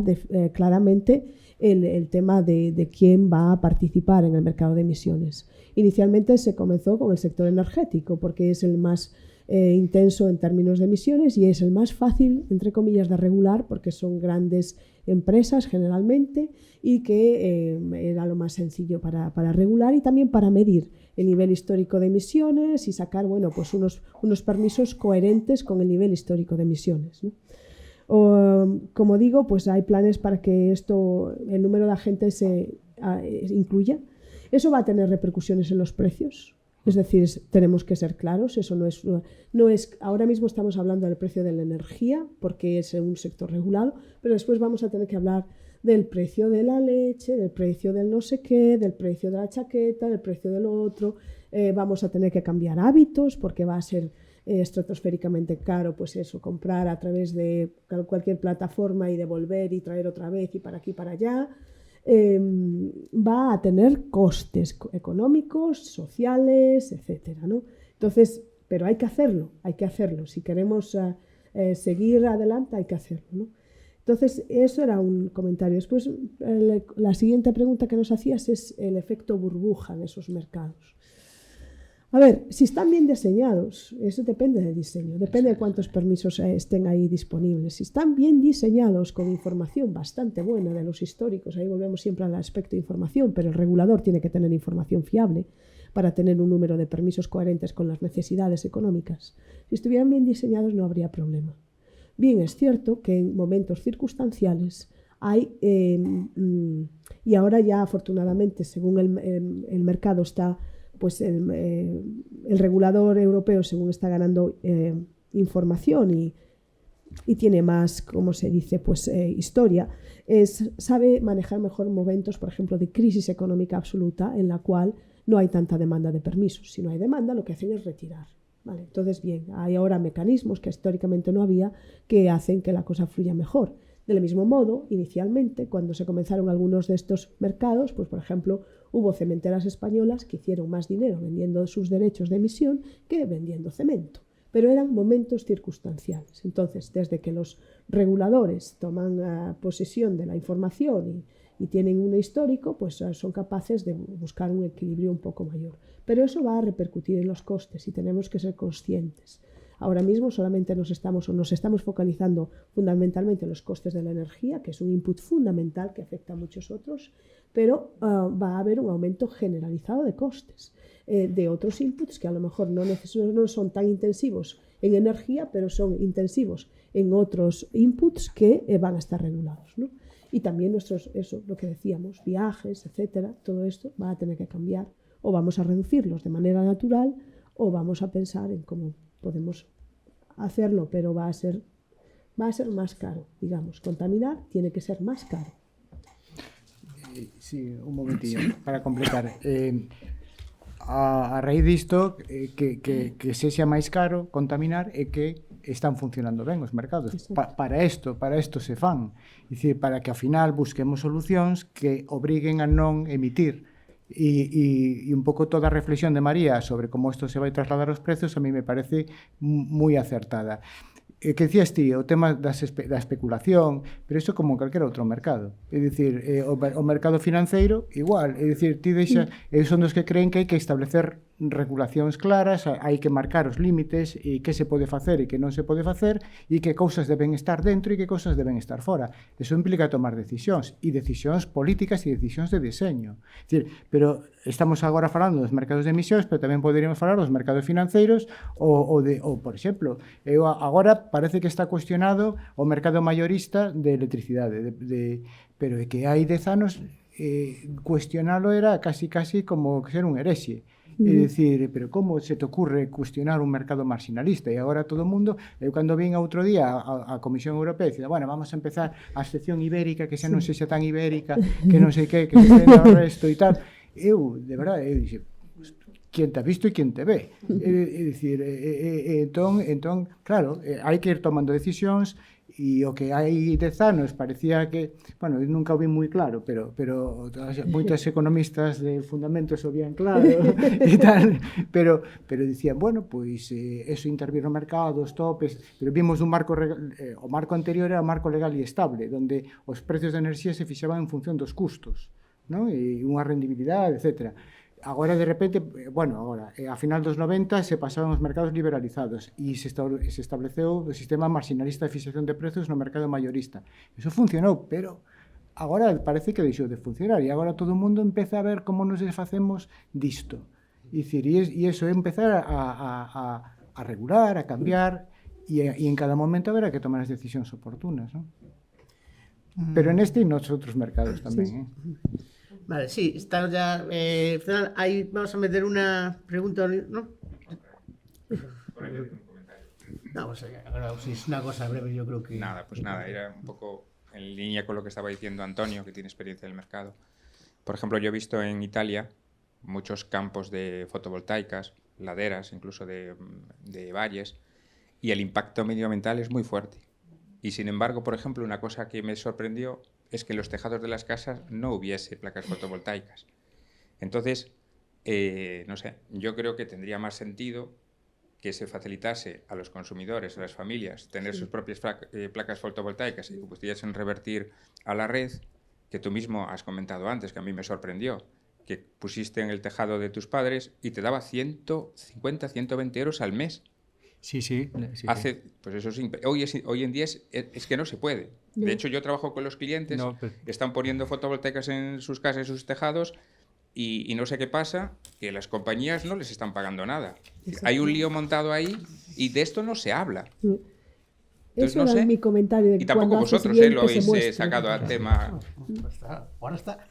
claramente el tema de quién va a participar en el mercado de emisiones. Inicialmente se comenzó con el sector energético porque es el más intenso en términos de emisiones y es el más fácil, entre comillas, de regular porque son grandes empresas generalmente y que era lo más sencillo para regular y también para medir el nivel histórico de emisiones y sacar, bueno, pues unos permisos coherentes con el nivel histórico de emisiones, ¿no? Como digo, pues hay planes para que el número de agentes se incluya. Eso va a tener repercusiones en los precios. Es decir, tenemos que ser claros, eso no es. Ahora mismo estamos hablando del precio de la energía, porque es un sector regulado, pero después vamos a tener que hablar del precio de la leche, del precio del no sé qué, del precio de la chaqueta, del precio del otro. Vamos a tener que cambiar hábitos, porque va a ser estratosféricamente caro, pues eso, comprar a través de cualquier plataforma y devolver y traer otra vez y para aquí y para allá. Va a tener costes económicos, sociales, etcétera, ¿no? Entonces, pero hay que hacerlo. Si queremos seguir adelante, hay que hacerlo, ¿no? Entonces, eso era un comentario. Después, la siguiente pregunta que nos hacías es el efecto burbuja de esos mercados. A ver, si están bien diseñados, eso depende del diseño, depende de cuántos permisos estén ahí disponibles. Si están bien diseñados con información bastante buena de los históricos, ahí volvemos siempre al aspecto de información, pero el regulador tiene que tener información fiable para tener un número de permisos coherentes con las necesidades económicas. Si estuvieran bien diseñados no habría problema. Bien, es cierto que en momentos circunstanciales hay, y ahora ya afortunadamente, según el mercado está, pues el regulador europeo, según está ganando información y tiene más, como se dice, pues historia, sabe manejar mejor momentos, por ejemplo, de crisis económica absoluta en la cual no hay tanta demanda de permisos. Si no hay demanda, lo que hacen es retirar. ¿Vale? Entonces, bien, hay ahora mecanismos que históricamente no había que hacen que la cosa fluya mejor. Del mismo modo, inicialmente, cuando se comenzaron algunos de estos mercados, pues por ejemplo, hubo cementeras españolas que hicieron más dinero vendiendo sus derechos de emisión que vendiendo cemento. Pero eran momentos circunstanciales. Entonces, desde que los reguladores toman posesión de la información y tienen un histórico, pues son capaces de buscar un equilibrio un poco mayor. Pero eso va a repercutir en los costes y tenemos que ser conscientes. Ahora mismo solamente nos estamos focalizando fundamentalmente en los costes de la energía, que es un input fundamental que afecta a muchos otros, pero va a haber un aumento generalizado de costes de otros inputs que a lo mejor no son tan intensivos en energía, pero son intensivos en otros inputs que van a estar regulados, ¿no? Y también lo que decíamos, viajes, etcétera, todo esto va a tener que cambiar, o vamos a reducirlos de manera natural o vamos a pensar en cómo podemos hacerlo, pero va a ser más caro, digamos. Contaminar tiene que ser más caro. Sí, un momentillo para completar. A raíz disto, que sexa máis caro contaminar é que están funcionando ben os mercados. Para isto se fan. É dicir, para que ao final busquemos solucións que obriguen a non emitir. E un pouco toda a reflexión de María sobre como isto se vai trasladar aos prezos a mí me parece moi acertada. Que decías ti, o tema da especulación, pero iso como calquera outro mercado. É dicir, o mercado financeiro, igual. É dicir, ti deixa, son dos que creen que hai que establecer regulacións claras, hai que marcar os límites e que se pode facer e que non se pode facer e que cousas deben estar dentro e que cousas deben estar fora. Eso implica tomar decisións e decisións políticas e decisións de diseño. É dicir, pero estamos agora falando dos mercados de emisións, pero tamén poderíamos falar dos mercados financeiros ou por exemplo, agora parece que está cuestionado o mercado mayorista de electricidade, pero é que hai 10 anos cuestionalo era casi como ser un herexe. É dicir, pero como se te ocurre cuestionar un mercado marginalista? E agora todo o mundo, eu cando vin outro día a Comisión Europea, dicía, bueno, vamos a empezar a excepción ibérica, que xa non sexa tan ibérica, que non sei que se estenda ao resto e tal. Eu, de verdade, eu dixo, quen te ha visto e quen te ve. É dicir, entón, claro, hai que ir tomando decisións e o que hai 10 anos parecía que, bueno, eu nunca o vi moi claro, pero moitos economistas de fundamentos o vían claro e tal, pero dicían, bueno, pois eso intervir no mercado, os topes, pero vimos un marco, o marco anterior era o marco legal e estable, onde os precios de enerxía se fixaban en función dos custos, non? E unha rendibilidade, etcétera. Agora, de repente, a final dos 90 se pasaron os mercados liberalizados e se estableceu o sistema marginalista de fixación de prezos no mercado mayorista. Eso funcionou, pero agora parece que deixou de funcionar e agora todo o mundo empeza a ver como nos desfacemos disto. E iso é empezar a regular, a cambiar e en cada momento haberá que tomar as decisións oportunas, ¿no? Pero neste e nos outros mercados tamén, Vale, sí, está ya. Ahí vamos a meter una pregunta, ¿no? No, pues ahora si es una cosa breve, yo creo que. Nada, era un poco en línea con lo que estaba diciendo Antonio, que tiene experiencia en el mercado. Por ejemplo, yo he visto en Italia muchos campos de fotovoltaicas, laderas, incluso de valles, y el impacto medioambiental es muy fuerte. Y sin embargo, por ejemplo, una cosa que me sorprendió es que en los tejados de las casas no hubiese placas fotovoltaicas. Entonces, no sé, yo creo que tendría más sentido que se facilitase a los consumidores, a las familias, tener sus propias placas fotovoltaicas y que pudiesen revertir a la red, que tú mismo has comentado antes, que a mí me sorprendió, que pusiste en el tejado de tus padres y te daba 150, 120 euros al mes. Sí, sí. Pues eso hoy en día es que no se puede. De hecho, yo trabajo con los clientes, están poniendo fotovoltaicas en sus casas, en sus tejados, y no sé qué pasa, que las compañías no les están pagando nada. Hay un lío montado ahí y de esto no se habla. Entonces, eso era mi comentario. Y tampoco vosotros lo habéis sacado a tema. Ahora está.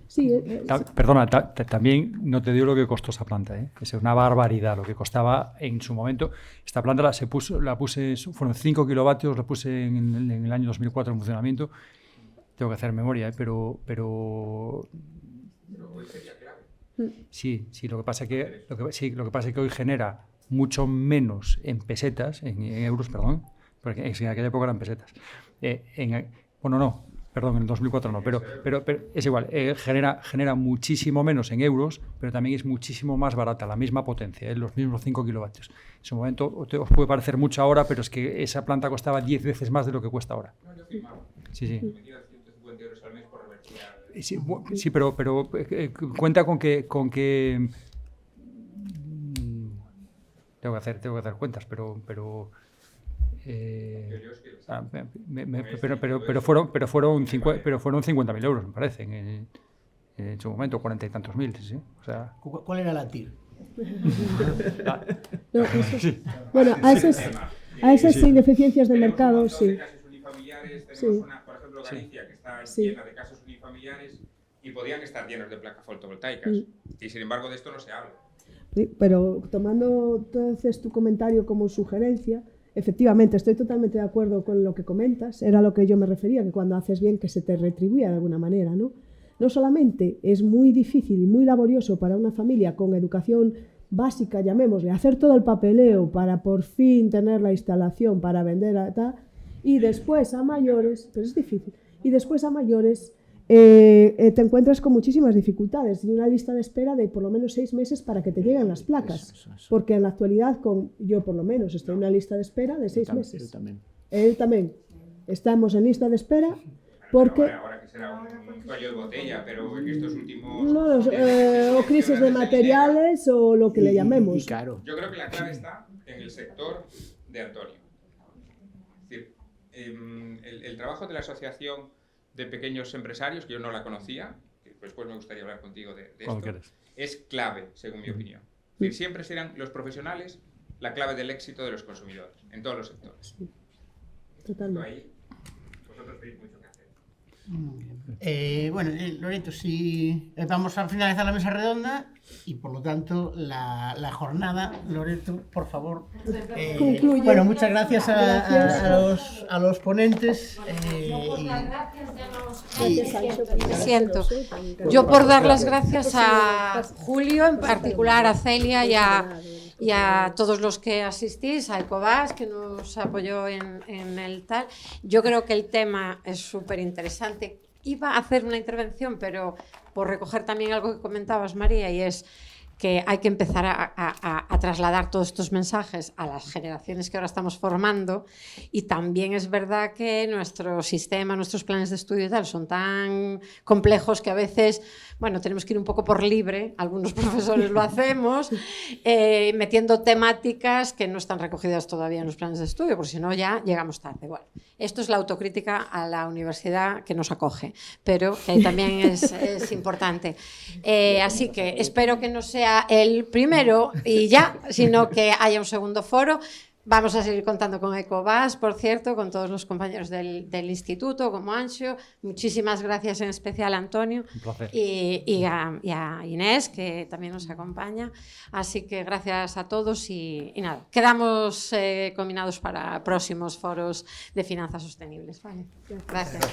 Sí, Perdona, también no te digo lo que costó esa planta, es una barbaridad lo que costaba en su momento. Esta planta la puse, fueron 5 kilovatios, la puse en el año 2004 en funcionamiento. Tengo que hacer memoria, pero sí, lo que pasa es que hoy genera mucho menos en pesetas, en euros, perdón, porque en aquella época eran pesetas. En el 2004 no, pero es igual, genera muchísimo menos en euros, pero también es muchísimo más barata, la misma potencia, los mismos 5 kilovatios. En su momento os puede parecer mucho ahora, pero es que esa planta costaba 10 veces más de lo que cuesta ahora. Sí. Sí, pero cuenta con que tengo que hacer cuentas, pero fueron 50.000 euros, me parece, en su momento, 40 y tantos mil, sí. O sea, ¿cuál era la TIR? Bueno, a esas ineficiencias de mercado, sí. Tenemos por ejemplo, Galicia, que está llena de casas unifamiliares y podían estar llenos de placas fotovoltaicas. Y sin embargo, de esto no se habla. Sí, pero tomando entonces tu comentario como sugerencia, efectivamente estoy totalmente de acuerdo con lo que comentas, era lo que yo me refería, que cuando haces bien que se te retribuya de alguna manera, ¿no? No solamente es muy difícil y muy laborioso para una familia con educación básica, llamémosle, hacer todo el papeleo para por fin tener la instalación para vender y después a mayores, pero es difícil, y después a mayores te encuentras con muchísimas dificultades y una lista de espera de por lo menos 6 meses para que te lleguen las placas. Porque en la actualidad, yo por lo menos estoy en una lista de espera de 6 meses. Él también. Estamos en lista de espera porque... Ahora que será un cuello de botella, pero en estos últimos... o crisis de materiales o lo que le llamemos. Yo creo que la clave está en el sector de Antonio. Es decir, el trabajo de la asociación de pequeños empresarios, que yo no la conocía, que después me gustaría hablar contigo de esto, es clave, según mi opinión. Es decir, siempre serán los profesionales la clave del éxito de los consumidores, en todos los sectores. Sí. Totalmente. Ahí, vosotros tenéis mucho que hacer. Loreto, si vamos a finalizar la mesa redonda y por lo tanto la jornada, Loreto, por favor. Concluye. Bueno, muchas gracias a los ponentes. Siento. Yo por dar las gracias a Julio, en particular a Celia y a todos los que asistís, a Ecovas, que nos apoyó en el tal. Yo creo que el tema es súper interesante. Iba a hacer una intervención, pero por recoger también algo que comentabas, María, y es que hay que empezar a trasladar todos estos mensajes a las generaciones que ahora estamos formando, y también es verdad que nuestro sistema, nuestros planes de estudio y tal son tan complejos que a veces, bueno, tenemos que ir un poco por libre, algunos profesores lo hacemos, metiendo temáticas que no están recogidas todavía en los planes de estudio, porque si no ya llegamos tarde. Bueno, esto es la autocrítica a la universidad que nos acoge, pero que ahí también es importante. Así que espero que no sea el primero y ya, sino que haya un segundo foro. Vamos a seguir contando con Ecovas, por cierto, con todos los compañeros del instituto, como Anxo. Muchísimas gracias en especial a Antonio y a Inés, que también nos acompaña. Así que gracias a todos y nada, quedamos combinados para próximos foros de finanzas sostenibles. Vale. Gracias.